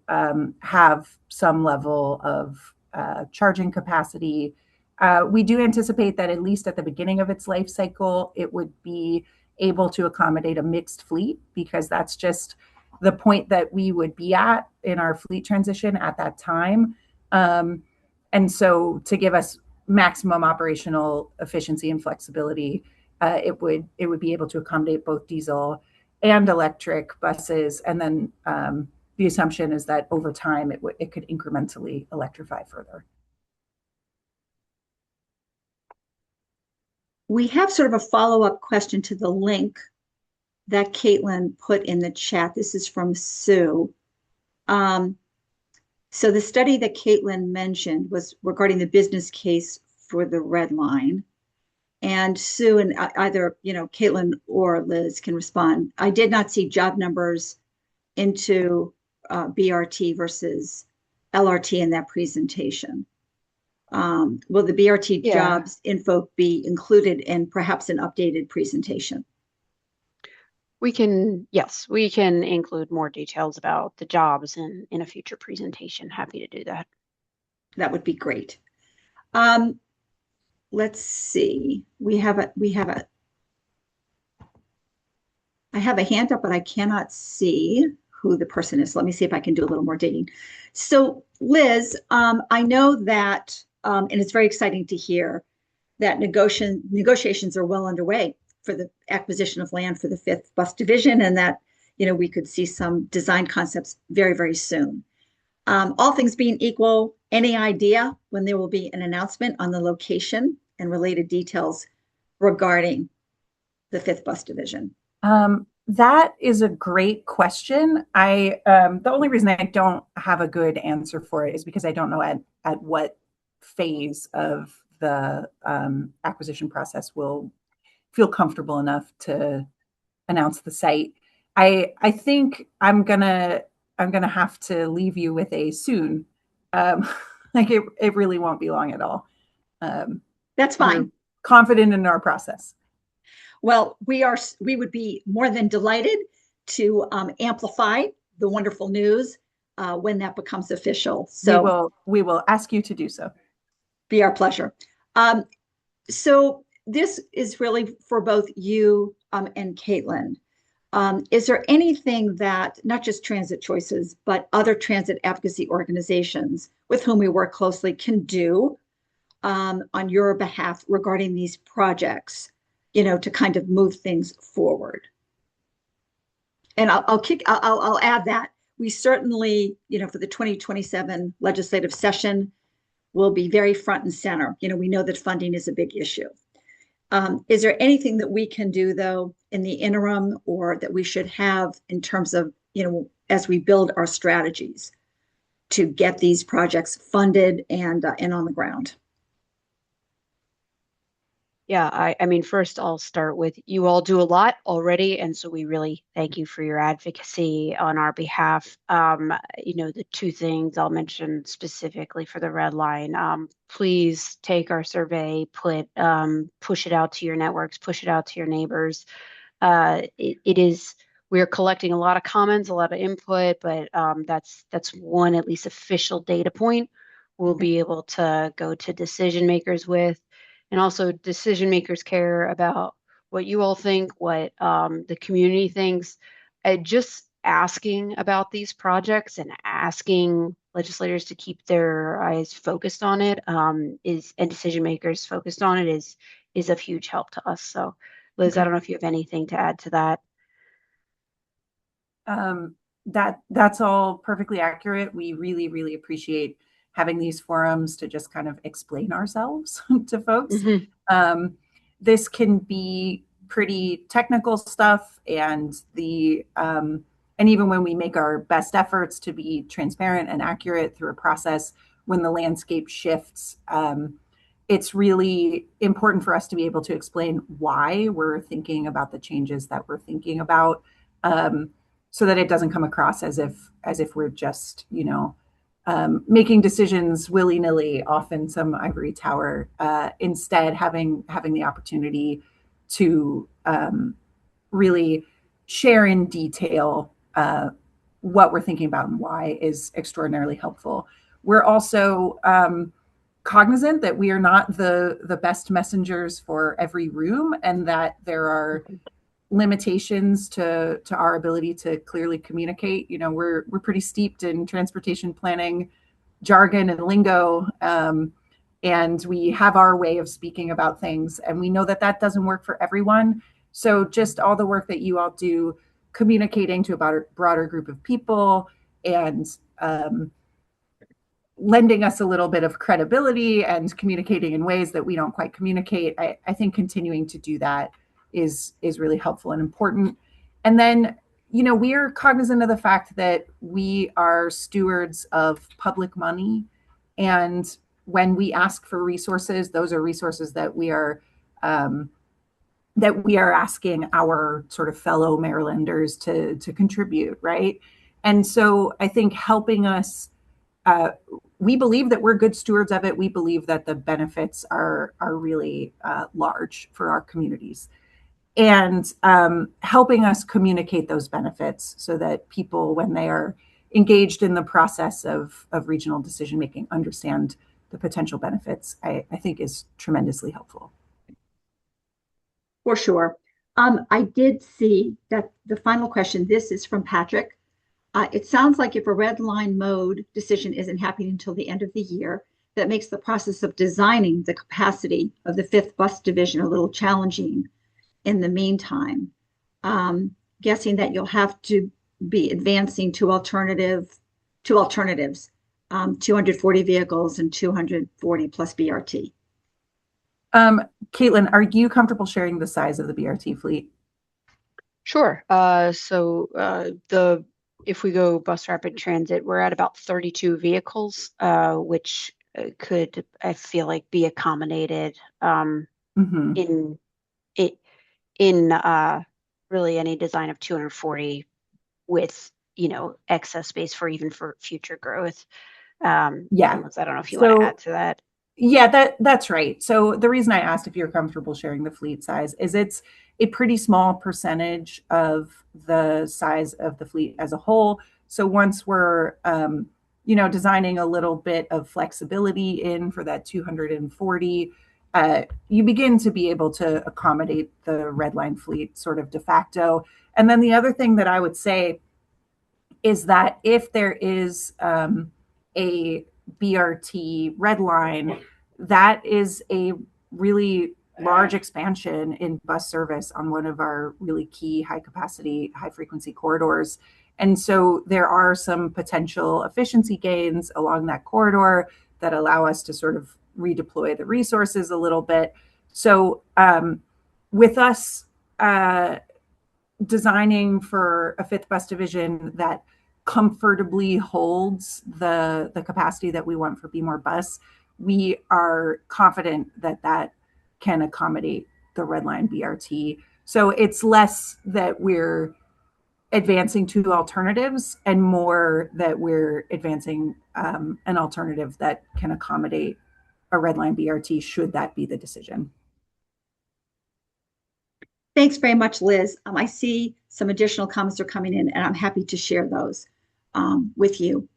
[SPEAKER 5] have some level of charging capacity. We do anticipate that at least at the beginning of its life cycle, it would be able to accommodate a mixed fleet, because that's just the point that we would be at in our fleet transition at that time. And so to give us maximum operational efficiency and flexibility, it would be able to accommodate both diesel and electric buses. And then the assumption is that over time it could incrementally electrify further.
[SPEAKER 1] We have sort of a follow-up question to the link that Caitlin put in the chat. This is from Sue. So the study that Caitlin mentioned was regarding the business case for the Red Line. And Sue, and either Caitlin or Liz can respond. I did not see job numbers into BRT versus LRT in that presentation. Will the BRT jobs info be included in perhaps an updated presentation?
[SPEAKER 2] Yes, we can include more details about the jobs in a future presentation. Happy to do that.
[SPEAKER 1] That would be great. Let's see. I have a hand up, but I cannot see who the person is. Let me see if I can do a little more digging. So Liz, I know that, and it's very exciting to hear that negotiations are well underway for the acquisition of land for the 5th Bus Division, and that we could see some design concepts very, very soon. All things being equal, any idea when there will be an announcement on the location and related details regarding the 5th Bus Division?
[SPEAKER 5] That is a great question. The only reason I don't have a good answer for it is because I don't know at what phase of the acquisition process we'll feel comfortable enough to announce the site. I think I'm gonna have to leave you with a soon. Like it really won't be long at all.
[SPEAKER 1] That's fine.
[SPEAKER 5] We're confident in our process.
[SPEAKER 1] Well, we would be more than delighted to amplify the wonderful news when that becomes official. So
[SPEAKER 5] we will ask you to do so.
[SPEAKER 1] Be our pleasure. So this is really for both you and Caitlin. Is there anything that not just Transit Choices, but other transit advocacy organizations with whom we work closely can do on your behalf regarding these projects, to kind of move things forward? And I'll add that we certainly, for the 2027 legislative session, will be very front and center. We know that funding is a big issue. Is there anything that we can do, though, in the interim, or that we should have in terms of, as we build our strategies to get these projects funded and on the ground?
[SPEAKER 2] Yeah, I mean, first I'll start with you all do a lot already, and so we really thank you for your advocacy on our behalf. The two things I'll mention specifically for the Red Line, please take our survey, push it out to your networks, push it out to your neighbors. We're collecting a lot of comments, a lot of input, but that's one at least official data point we'll be able to go to decision makers with. And also decision makers care about what you all think, what the community thinks. Just asking about these projects and asking legislators to keep their eyes focused on it and decision makers focused on it is of huge help to us. So Liz, I don't know if you have anything to add to that.
[SPEAKER 5] That's all perfectly accurate. We really, really appreciate having these forums to just kind of explain ourselves to folks. Mm-hmm. This can be pretty technical stuff, and even when we make our best efforts to be transparent and accurate through a process, when the landscape shifts, it's really important for us to be able to explain why we're thinking about the changes that we're thinking about, so that it doesn't come across as if we're just making decisions willy-nilly off in some ivory tower. Instead, having the opportunity to really share in detail what we're thinking about and why is extraordinarily helpful. We're also cognizant that we are not the best messengers for every room, and that there are limitations to our ability to clearly communicate. We're pretty steeped in transportation planning jargon and lingo, and we have our way of speaking about things, and we know that doesn't work for everyone. So just all the work that you all do communicating to a broader group of people and lending us a little bit of credibility and communicating in ways that we don't quite communicate. I think continuing to do that is really helpful and important. And then, we are cognizant of the fact that we are stewards of public money. And when we ask for resources, those are resources that we are asking our sort of fellow Marylanders to contribute, right? And so I think helping us, we believe that we're good stewards of it. We believe that the benefits are really large for our communities, and helping us communicate those benefits so that people, when they are engaged in the process of regional decision making, understand the potential benefits, I think is tremendously helpful.
[SPEAKER 1] For sure. I did see that the final question, this is from Patrick. It sounds like if a red line mode decision isn't happening until the end of the year, that makes the process of designing the capacity of the 5th bus division a little challenging in the meantime. Guessing that you'll have to be advancing two alternatives, 240 vehicles and 240 plus BRT.
[SPEAKER 5] Caitlin, are you comfortable sharing the size of the BRT fleet?
[SPEAKER 2] Sure. If we go bus rapid transit, we're at about 32 vehicles, which could, I feel like, be accommodated in really any design of 240 with, excess space for future growth.
[SPEAKER 5] Yeah.
[SPEAKER 2] I don't know if you want to add to that.
[SPEAKER 5] Yeah, that's right. So the reason I asked if you're comfortable sharing the fleet size is it's a pretty small percentage of the size of the fleet as a whole. So once we're, designing a little bit of flexibility in for that 240, you begin to be able to accommodate the red line fleet sort of de facto. And then the other thing that I would say is that if there is a BRT red line, that is a really large expansion in bus service on one of our really key high capacity, high frequency corridors. And so there are some potential efficiency gains along that corridor that allow us to sort of redeploy the resources a little bit. So with us designing for a 5th bus division that comfortably holds the capacity that we want for Be More Bus, we are confident that that can accommodate the red line BRT. So it's less that we're advancing two alternatives and more that we're advancing an alternative that can accommodate a red line BRT should that be the decision.
[SPEAKER 1] Thanks very much, Liz. I see some additional comments are coming in, and I'm happy to share those with you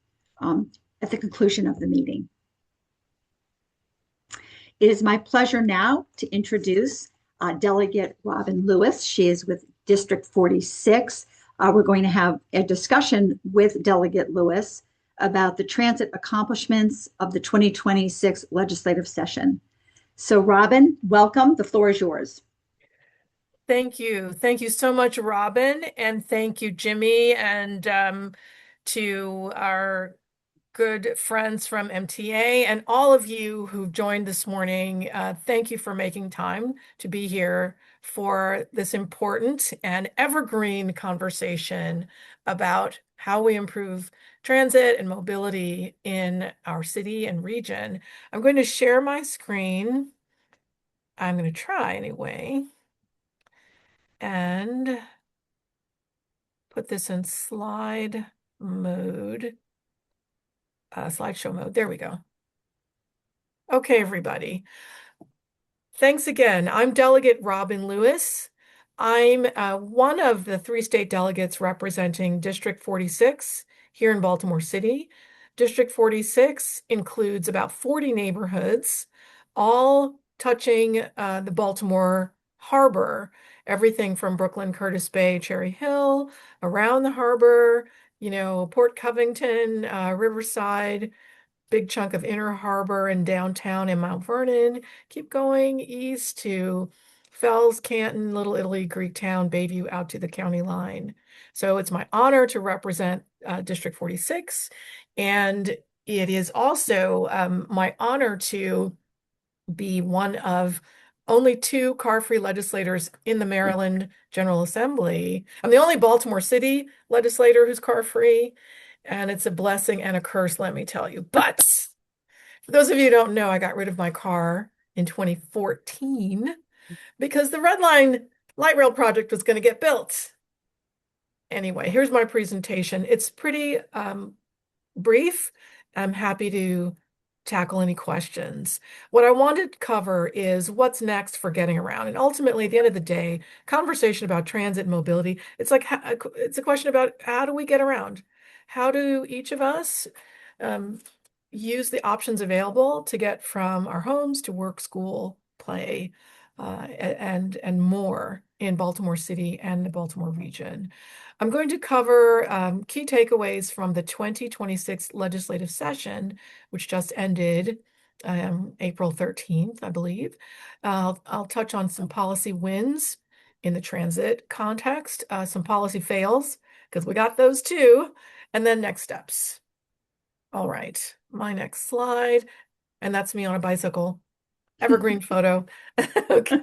[SPEAKER 1] at the conclusion of the meeting. It is my pleasure now to introduce Delegate Robin Lewis. She is with District 46. We're going to have a discussion with Delegate Lewis about the transit accomplishments of the 2026 legislative session. So Robin, welcome. The floor is yours.
[SPEAKER 6] Thank you. Thank you so much, Robin. And thank you, Jimmy, and to our good friends from MTA and all of you who've joined this morning. Thank you for making time to be here for this important and evergreen conversation about how we improve transit and mobility in our city and region. I'm going to share my screen. I'm going to try anyway. And put this in slideshow mode. There we go. Okay, everybody. Thanks again. I'm Delegate Robin Lewis. I'm one of the 3 state delegates representing District 46 here in Baltimore City. District 46 includes about 40 neighborhoods, all touching the Baltimore Harbor. Everything from Brooklyn, Curtis Bay, Cherry Hill, around the harbor, Port Covington, Riverside, big chunk of Inner Harbor and downtown in Mount Vernon. Keep going east to Fells, Canton, Little Italy, Greektown, Bayview out to the county line. So it's my honor to represent District 46. And it is also my honor to be one of only 2 car-free legislators in the Maryland General Assembly. I'm the only Baltimore City legislator who's car-free, and it's a blessing and a curse, let me tell you. But for those of you who don't know, I got rid of my car in 2014 because the Red Line light rail project was going to get built. Anyway, here's my presentation. It's pretty brief. I'm happy to tackle any questions. What I wanted to cover is what's next for getting around. And ultimately, at the end of the day, conversation about transit and mobility, it's a question about how do we get around? How do each of us use the options available to get from our homes to work, school, play, and more in Baltimore City and the Baltimore region. I'm going to cover key takeaways from the 2026 legislative session, which just ended April 13th, I believe. I'll touch on some policy wins in the transit context, some policy fails, because we got those too, and then next steps. All right, my next slide, and that's me on a bicycle. Evergreen photo. Okay.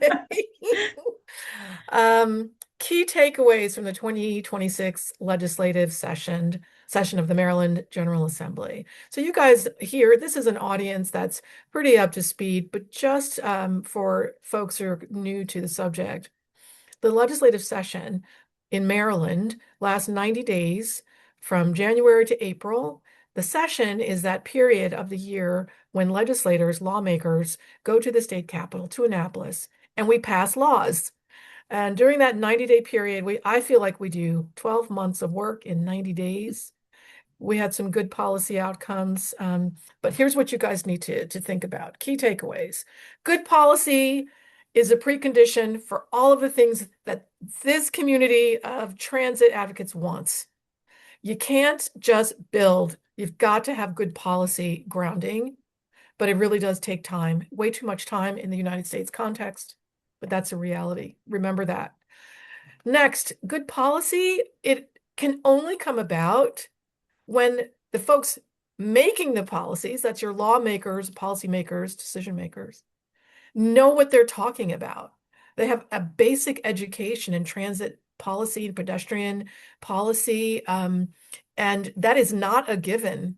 [SPEAKER 6] Key takeaways from the 2026 legislative session of the Maryland General Assembly. So you guys here, this is an audience that's pretty up to speed, but just for folks who are new to the subject, the legislative session in Maryland lasts 90 days from January to April. The session is that period of the year when legislators, lawmakers go to the state capitol, to Annapolis, and we pass laws. And during that 90-day period, I feel like we do 12 months of work in 90 days. We had some good policy outcomes, but here's what you guys need to think about. Key takeaways. Good policy is a precondition for all of the things that this community of transit advocates wants. You can't just build. You've got to have good policy grounding, but it really does take time, way too much time in the United States context, but that's a reality. Remember that. Next, good policy, it can only come about when the folks making the policies, that's your lawmakers, policymakers, decision makers, know what they're talking about. They have a basic education in transit policy and pedestrian policy, and that is not a given.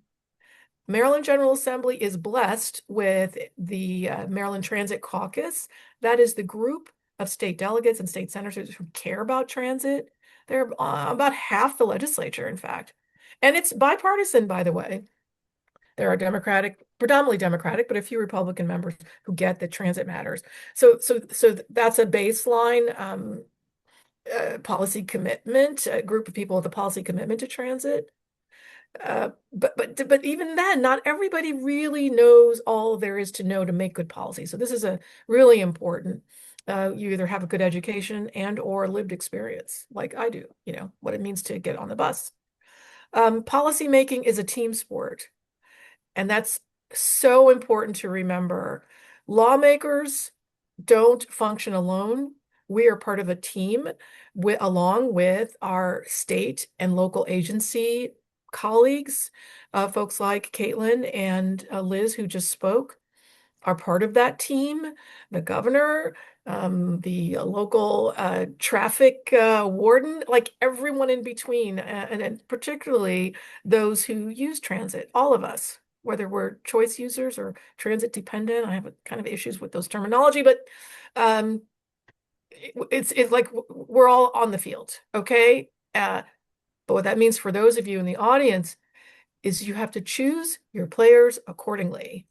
[SPEAKER 6] Maryland General Assembly is blessed with the Maryland Transit Caucus. That is the group of state delegates and state senators who care about transit. They're about half the legislature, in fact. And it's bipartisan, by the way. There are predominantly Democratic, but a few Republican members who get that transit matters. So that's a baseline policy commitment, a group of people with a policy commitment to transit. But even then, not everybody really knows all there is to know to make good policy. So this is a really important. You either have a good education and or lived experience, like I do, what it means to get on the bus. Policy making is a team sport. And that's so important to remember. Lawmakers don't function alone. We are part of a team along with our state and local agency colleagues, folks like Caitlin and Liz, who just spoke, are part of that team. The governor, the local traffic warden, like everyone in between, and particularly those who use transit, all of us, whether we're choice users or transit dependent. I have kind of issues with those terminology, but it's like we're all on the field, okay? But what that means for those of you in the audience is you have to choose your players accordingly.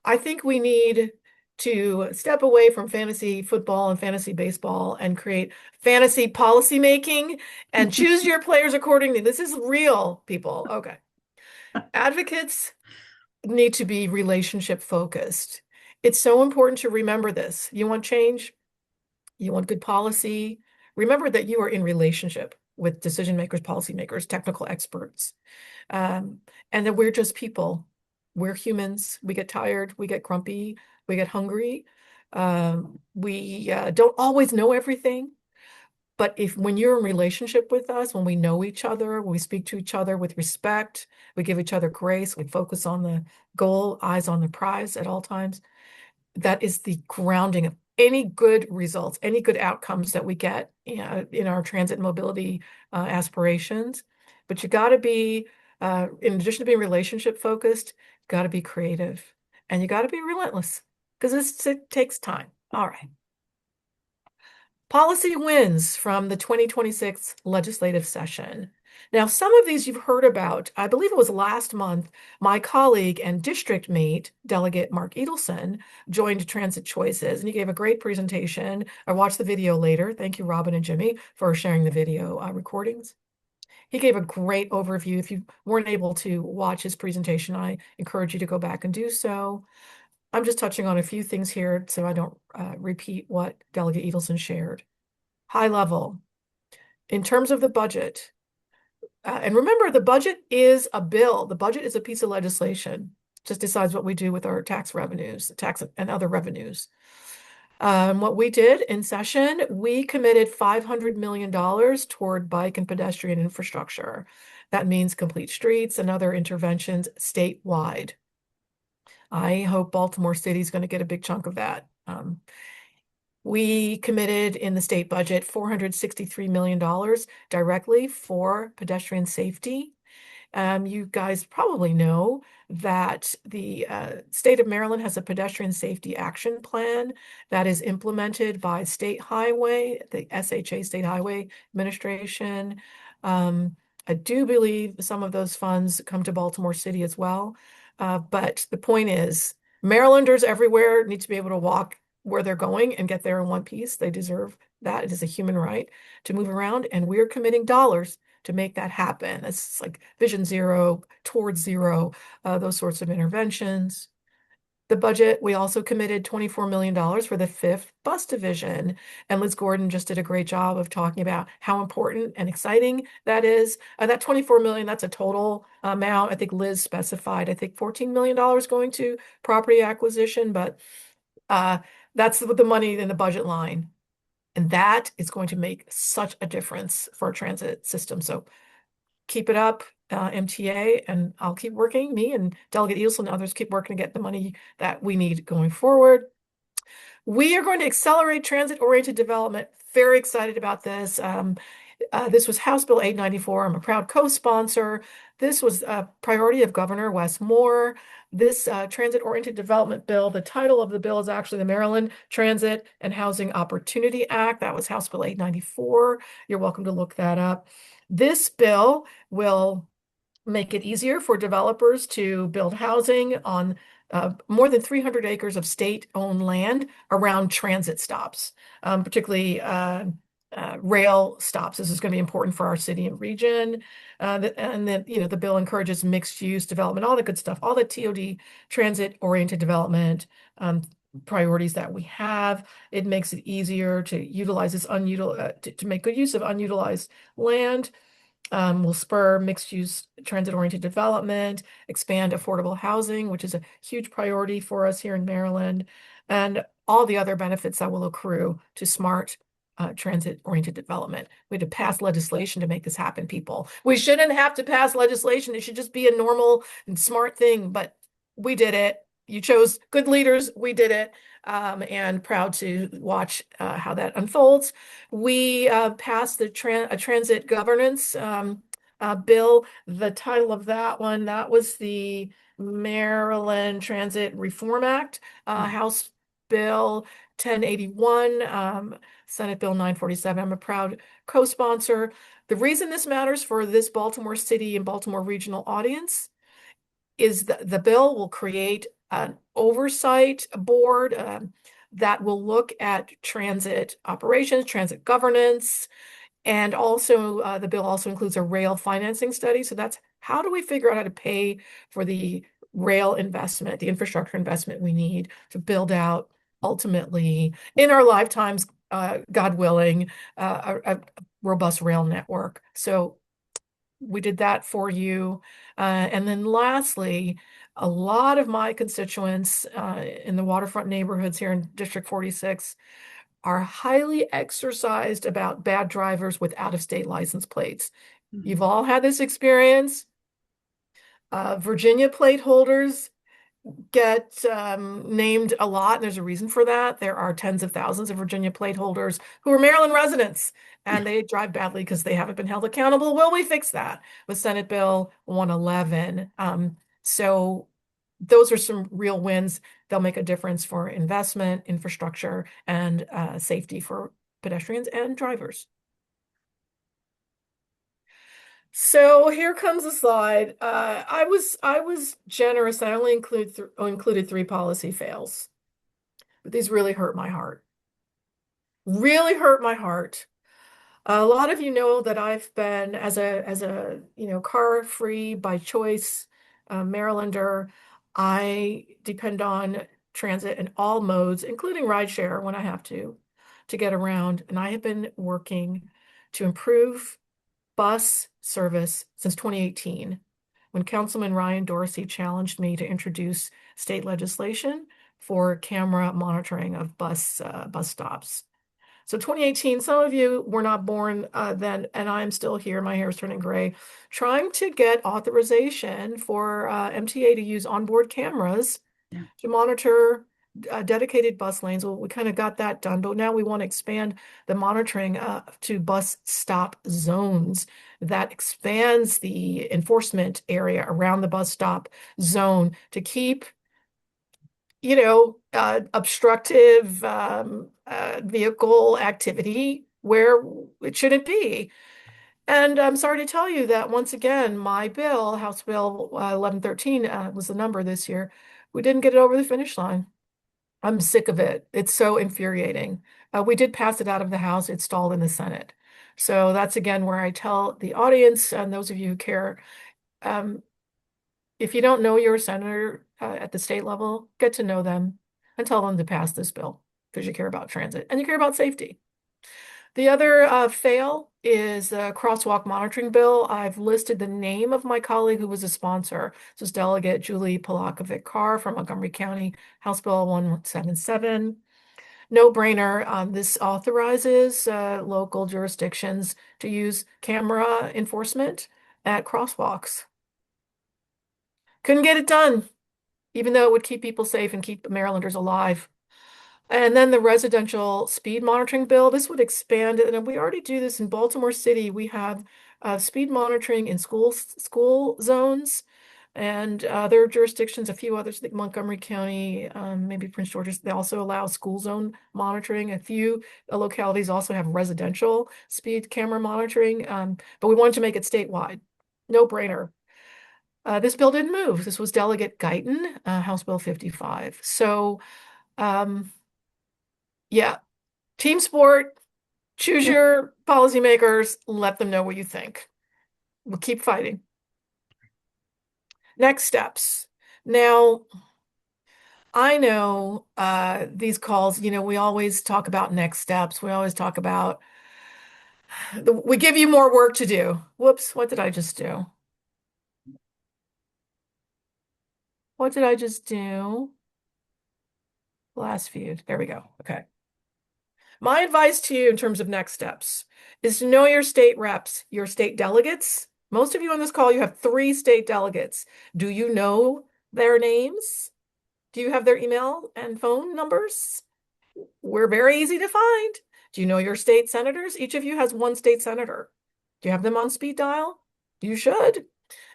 [SPEAKER 6] I think we need to step away from fantasy football and fantasy baseball and create fantasy policy making and choose your players accordingly. This is real, people. Okay. Advocates need to be relationship focused. It's so important to remember this. You want change? You want good policy? Remember that you are in relationship with decision makers, policymakers, technical experts, and that we're just people. We're humans. We get tired. We get grumpy. We get hungry. We don't always know everything, but when you're in relationship with us, when we know each other, when we speak to each other with respect, we give each other grace, we focus on the goal, eyes on the prize at all times, that is the grounding of any good results, any good outcomes that we get in our transit and mobility aspirations. But you got to be, in addition to being relationship focused, got to be creative, and you got to be relentless, because it takes time. All right. Policy wins from the 2026 legislative session. Now, some of these you've heard about. I believe it was last month, my colleague and district mate, Delegate Mark Edelson, joined Transit Choices, and he gave a great presentation. I watched the video later. Thank you, Robin and Jimmy, for sharing the video recordings. He gave a great overview. If you weren't able to watch his presentation, I encourage you to go back and do so. I'm just touching on a few things here so I don't repeat what Delegate Edelson shared. High level, in terms of the budget, and remember, the budget is a bill. The budget is a piece of legislation. It just decides what we do with our tax revenues, tax and other revenues. What we did in session, we committed $500 million toward bike and pedestrian infrastructure. That means complete streets and other interventions statewide. I hope Baltimore City is going to get a big chunk of that. We committed in the state budget $463 million directly for pedestrian safety. You guys probably know that the state of Maryland has a pedestrian safety action plan that is implemented by State Highway, the SHA, State Highway Administration. I do believe some of those funds come to Baltimore City as well. But the point is, Marylanders everywhere need to be able to walk where they're going and get there in one piece. They deserve that. It is a human right to move around, and we're committing dollars to make that happen. It's like Vision Zero, Towards Zero, those sorts of interventions. The budget, we also committed $24 million for the 5th bus division. And Liz Gordon just did a great job of talking about how important and exciting that is. That $24 million, that's a total amount. I think Liz specified, I think $14 million going to property acquisition, but that's the money in the budget line. And that is going to make such a difference for our transit system. So keep it up, MTA, and I'll keep working. Me and Delegate Edelson and others keep working to get the money that we need going forward. We are going to accelerate transit-oriented development. Very excited about this. This was House Bill 894. I'm a proud co-sponsor. This was a priority of Governor Wes Moore. This transit-oriented development bill, the title of the bill is actually the Maryland Transit and Housing Opportunity Act. That was House Bill 894. You're welcome to look that up. This bill will make it easier for developers to build housing on more than 300 acres of state-owned land around transit stops, particularly rail stops. This is going to be important for our city and region. And then, the bill encourages mixed-use development, all the good stuff, all the TOD, transit-oriented development priorities that we have. It makes it easier to utilize this to make good use of unutilized land. Will spur mixed-use transit-oriented development, expand affordable housing, which is a huge priority for us here in Maryland, and all the other benefits that will accrue to smart transit-oriented development. We had to pass legislation to make this happen, people. We shouldn't have to pass legislation. It should just be a normal and smart thing, but we did it. You chose good leaders. We did it. And proud to watch how that unfolds. We passed the transit governance bill. The title of that one, that was the Maryland Transit Reform Act, House Bill 1081, Senate Bill 947. I'm a proud co-sponsor. The reason this matters for this Baltimore City and Baltimore regional audience is that the bill will create an oversight board that will look at transit operations, transit governance, and also the bill also includes a rail financing study. So that's how do we figure out how to pay for the rail investment, the infrastructure investment we need to build out ultimately in our lifetimes, God willing, a robust rail network. So we did that for you. And then lastly, a lot of my constituents in the waterfront neighborhoods here in District 46 are highly exercised about bad drivers with out-of-state license plates. You've all had this experience. Virginia plate holders get named a lot, and there's a reason for that. There are tens of thousands of Virginia plate holders who are Maryland residents, and they drive badly because they haven't been held accountable. Well, we fix that with Senate Bill 111. So those are some real wins. They'll make a difference for investment, infrastructure, and safety for pedestrians and drivers. So here comes a slide. I was generous. I only included 3 policy fails, but these really hurt my heart. Really hurt my heart. A lot of you know that I've been as a car free by choice Marylander. I depend on transit in all modes, including rideshare when I have to get around. And I have been working to improve bus service since 2018, when Councilman Ryan Dorsey challenged me to introduce state legislation for camera monitoring of bus stops. So 2018, some of you were not born then, and I'm still here, my hair is turning gray, trying to get authorization for MTA to use onboard cameras to monitor dedicated bus lanes. Well, we kind of got that done, but now we want to expand the monitoring to bus stop zones. That expands the enforcement area around the bus stop zone to keep, obstructive vehicle activity where it shouldn't be. And I'm sorry to tell you that once again, my bill, House Bill 1113 was the number this year, we didn't get it over the finish line. I'm sick of it. It's so infuriating. We did pass it out of the House. It stalled in the Senate. So that's again where I tell the audience and those of you who care, if you don't know your senator at the state level, get to know them and tell them to pass this bill because you care about transit and you care about safety. The other fail is the crosswalk monitoring bill. I've listed the name of my colleague who was a sponsor. This is Delegate Julie Polakovic-Carr from Montgomery County, House Bill 177. No brainer. This authorizes local jurisdictions to use camera enforcement at crosswalks. Couldn't get it done, even though it would keep people safe and keep Marylanders alive. And then the residential speed monitoring bill, this would expand it. And we already do this in Baltimore City. We have speed monitoring in school zones and other jurisdictions, a few others, like Montgomery County, maybe Prince George's, they also allow school zone monitoring. A few localities also have residential speed camera monitoring, but we wanted to make it statewide. No brainer. This bill didn't move. This was Delegate Guyton, House Bill 55. So, yeah, team sport, choose your policymakers, let them know what you think. We'll keep fighting. Next steps. Now, I know these calls, we always talk about next steps. We always talk about, we give you more work to do. Whoops, what did I just do? What did I just do? Last view. There we go. Okay. My advice to you in terms of next steps is to know your state reps, your state delegates. Most of you on this call, you have 3 state delegates. Do you know their names? Do you have their email and phone numbers? We're very easy to find. Do you know your state senators? Each of you has 1 state senator. Do you have them on speed dial? You should.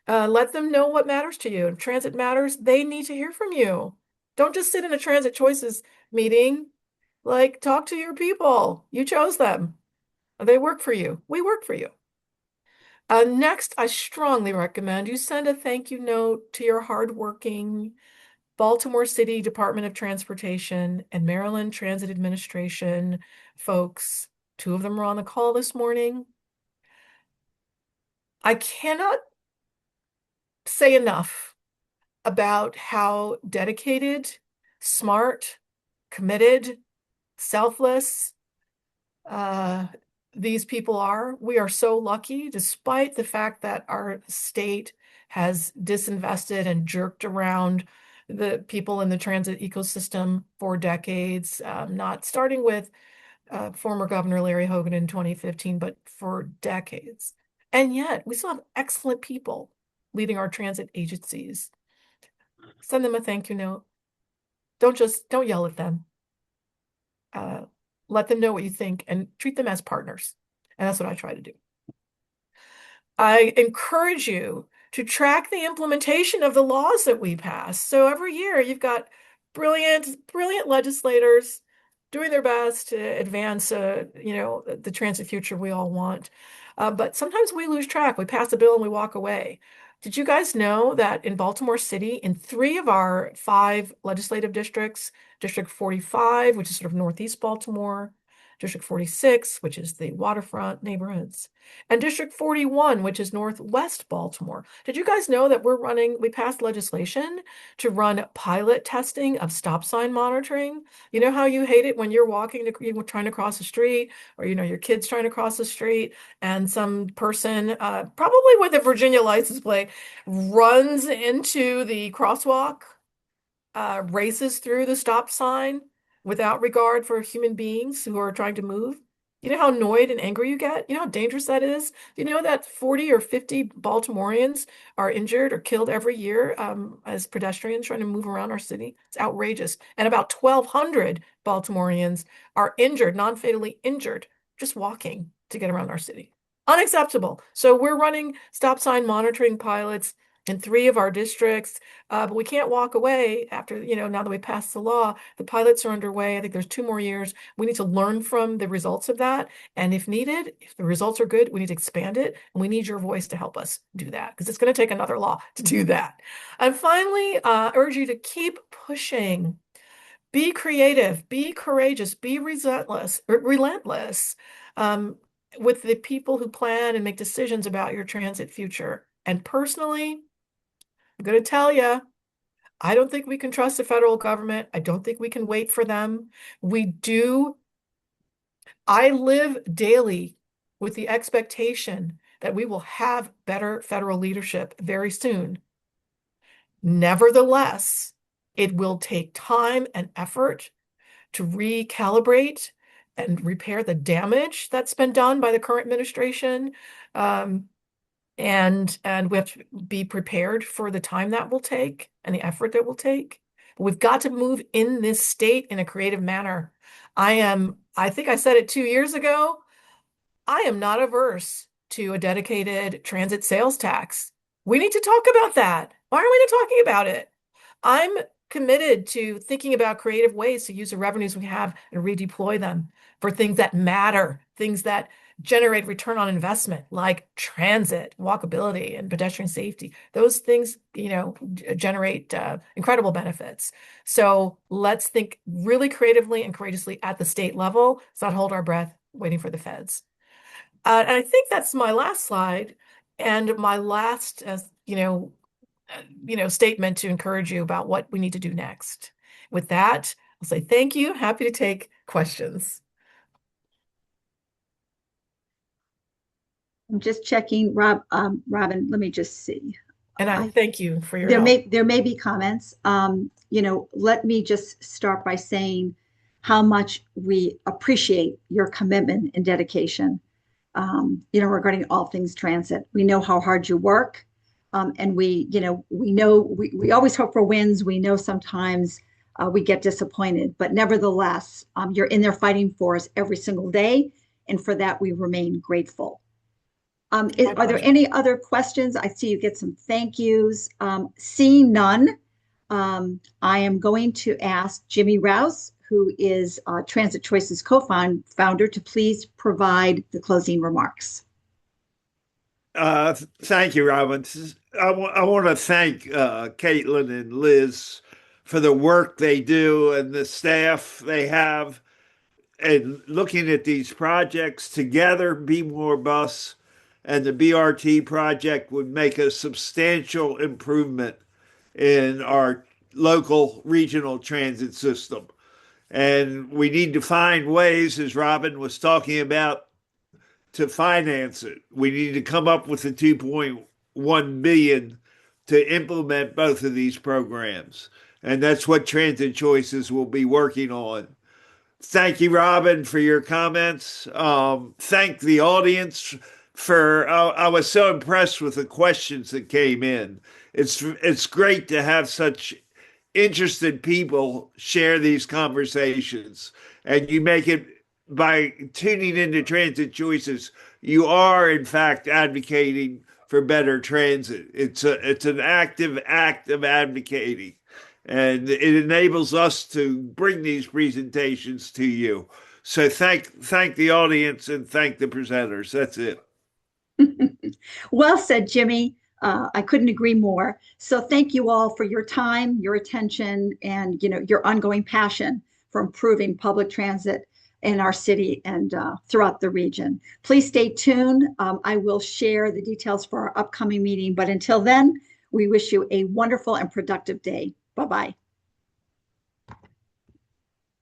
[SPEAKER 6] Let them know what matters to you. If transit matters, they need to hear from you. Don't just sit in a transit choices meeting. Like, talk to your people. You chose them. They work for you. We work for you. Next, I strongly recommend you send a thank you note to your hardworking Baltimore City Department of Transportation and Maryland Transit Administration folks. 2 of them are on the call this morning. I cannot say enough about how dedicated, smart, committed, selfless these people are. We are so lucky, despite the fact that our state has disinvested and jerked around the people in the transit ecosystem for decades, not starting with former Governor Larry Hogan in 2015, but for decades. And yet we still have excellent people leading our transit agencies. Send them a thank you note. Don't yell at them. Let them know what you think and treat them as partners. And that's what I try to do. I encourage you to track the implementation of the laws that we pass. So every year you've got brilliant legislators doing their best to advance, the transit future we all want. But sometimes we lose track. We pass a bill and we walk away. Did you guys know that in Baltimore City, in 3 of our 5 legislative districts, District 45, which is sort of Northeast Baltimore, District 46, which is the waterfront neighborhoods, and District 41, which is Northwest Baltimore. Did you guys know that we passed legislation to run pilot testing of stop sign monitoring? You know how you hate it when you're trying to cross the street, or your kid's trying to cross the street, and some person, probably with a Virginia license plate, runs into the crosswalk, races through the stop sign without regard for human beings who are trying to move. You know how annoyed and angry you get? You know how dangerous that is? Do you know that 40 or 50 Baltimoreans are injured or killed every year as pedestrians trying to move around our city? It's outrageous. And about 1,200 Baltimoreans are injured, non-fatally injured, just walking to get around our city. Unacceptable. So we're running stop sign monitoring pilots in 3 of our districts, but we can't walk away after, now that we passed the law. The pilots are underway. I think there's 2 more years. We need to learn from the results of that. And if needed, if the results are good, we need to expand it. And we need your voice to help us do that, because it's going to take another law to do that. And finally, urge you to keep pushing. Be creative, be courageous, be relentless with the people who plan and make decisions about your transit future. And personally, I'm going to tell you, I don't think we can trust the federal government. I don't think we can wait for them. I live daily with the expectation that we will have better federal leadership very soon. Nevertheless, it will take time and effort to recalibrate and repair the damage that's been done by the current administration. And we have to be prepared for the time that will take and the effort that will take. But we've got to move in this state in a creative manner. I think I said it 2 years ago, I am not averse to a dedicated transit sales tax. We need to talk about that. Why aren't we not talking about it? I'm committed to thinking about creative ways to use the revenues we have and redeploy them for things that matter, things that generate return on investment, like transit, walkability, and pedestrian safety. Those things, generate incredible benefits. So let's think really creatively and courageously at the state level. Let's not hold our breath waiting for the feds. And I think that's my last slide and my last, statement to encourage you about what we need to do next. With that, I'll say thank you. Happy to take questions.
[SPEAKER 1] I'm just checking, Robin, let me just see.
[SPEAKER 6] And I thank you for your
[SPEAKER 1] There
[SPEAKER 6] help.
[SPEAKER 1] there may be comments. Let me just start by saying how much we appreciate your commitment and dedication, regarding all things transit. We know how hard you work. And we always hope for wins. We know sometimes we get disappointed, but nevertheless, you're in there fighting for us every single day. And for that, we remain grateful. Are there any other questions? I see you get some thank yous. Seeing none, I am going to ask Jimmy Rouse, who is Transit Choices co-founder, to please provide the closing remarks.
[SPEAKER 7] Thank you, Robin. I want to thank Caitlin and Liz for the work they do and the staff they have, and looking at these projects together. Be More Bus and the BRT project would make a substantial improvement in our local regional transit system. And we need to find ways, as Robin was talking about, to finance it. We need to come up with the 2.1 billion to implement both of these programs. And that's what Transit Choices will be working on. Thank you, Robin, for your comments. Thank the audience for. I was so impressed with the questions that came in. It's great to have such interested people share these conversations, and you make it by tuning into Transit Choices. You are, in fact, advocating for better transit. It's an active act of advocating, and it enables us to bring these presentations to you. So thank the audience and thank the presenters. That's it.
[SPEAKER 1] Well said, Jimmy. I couldn't agree more. So thank you all for your time, your attention, and your ongoing passion for improving public transit in our city and throughout the region. Please stay tuned. I will share the details for our upcoming meeting. But until then, we wish you a wonderful and productive day. Bye-bye.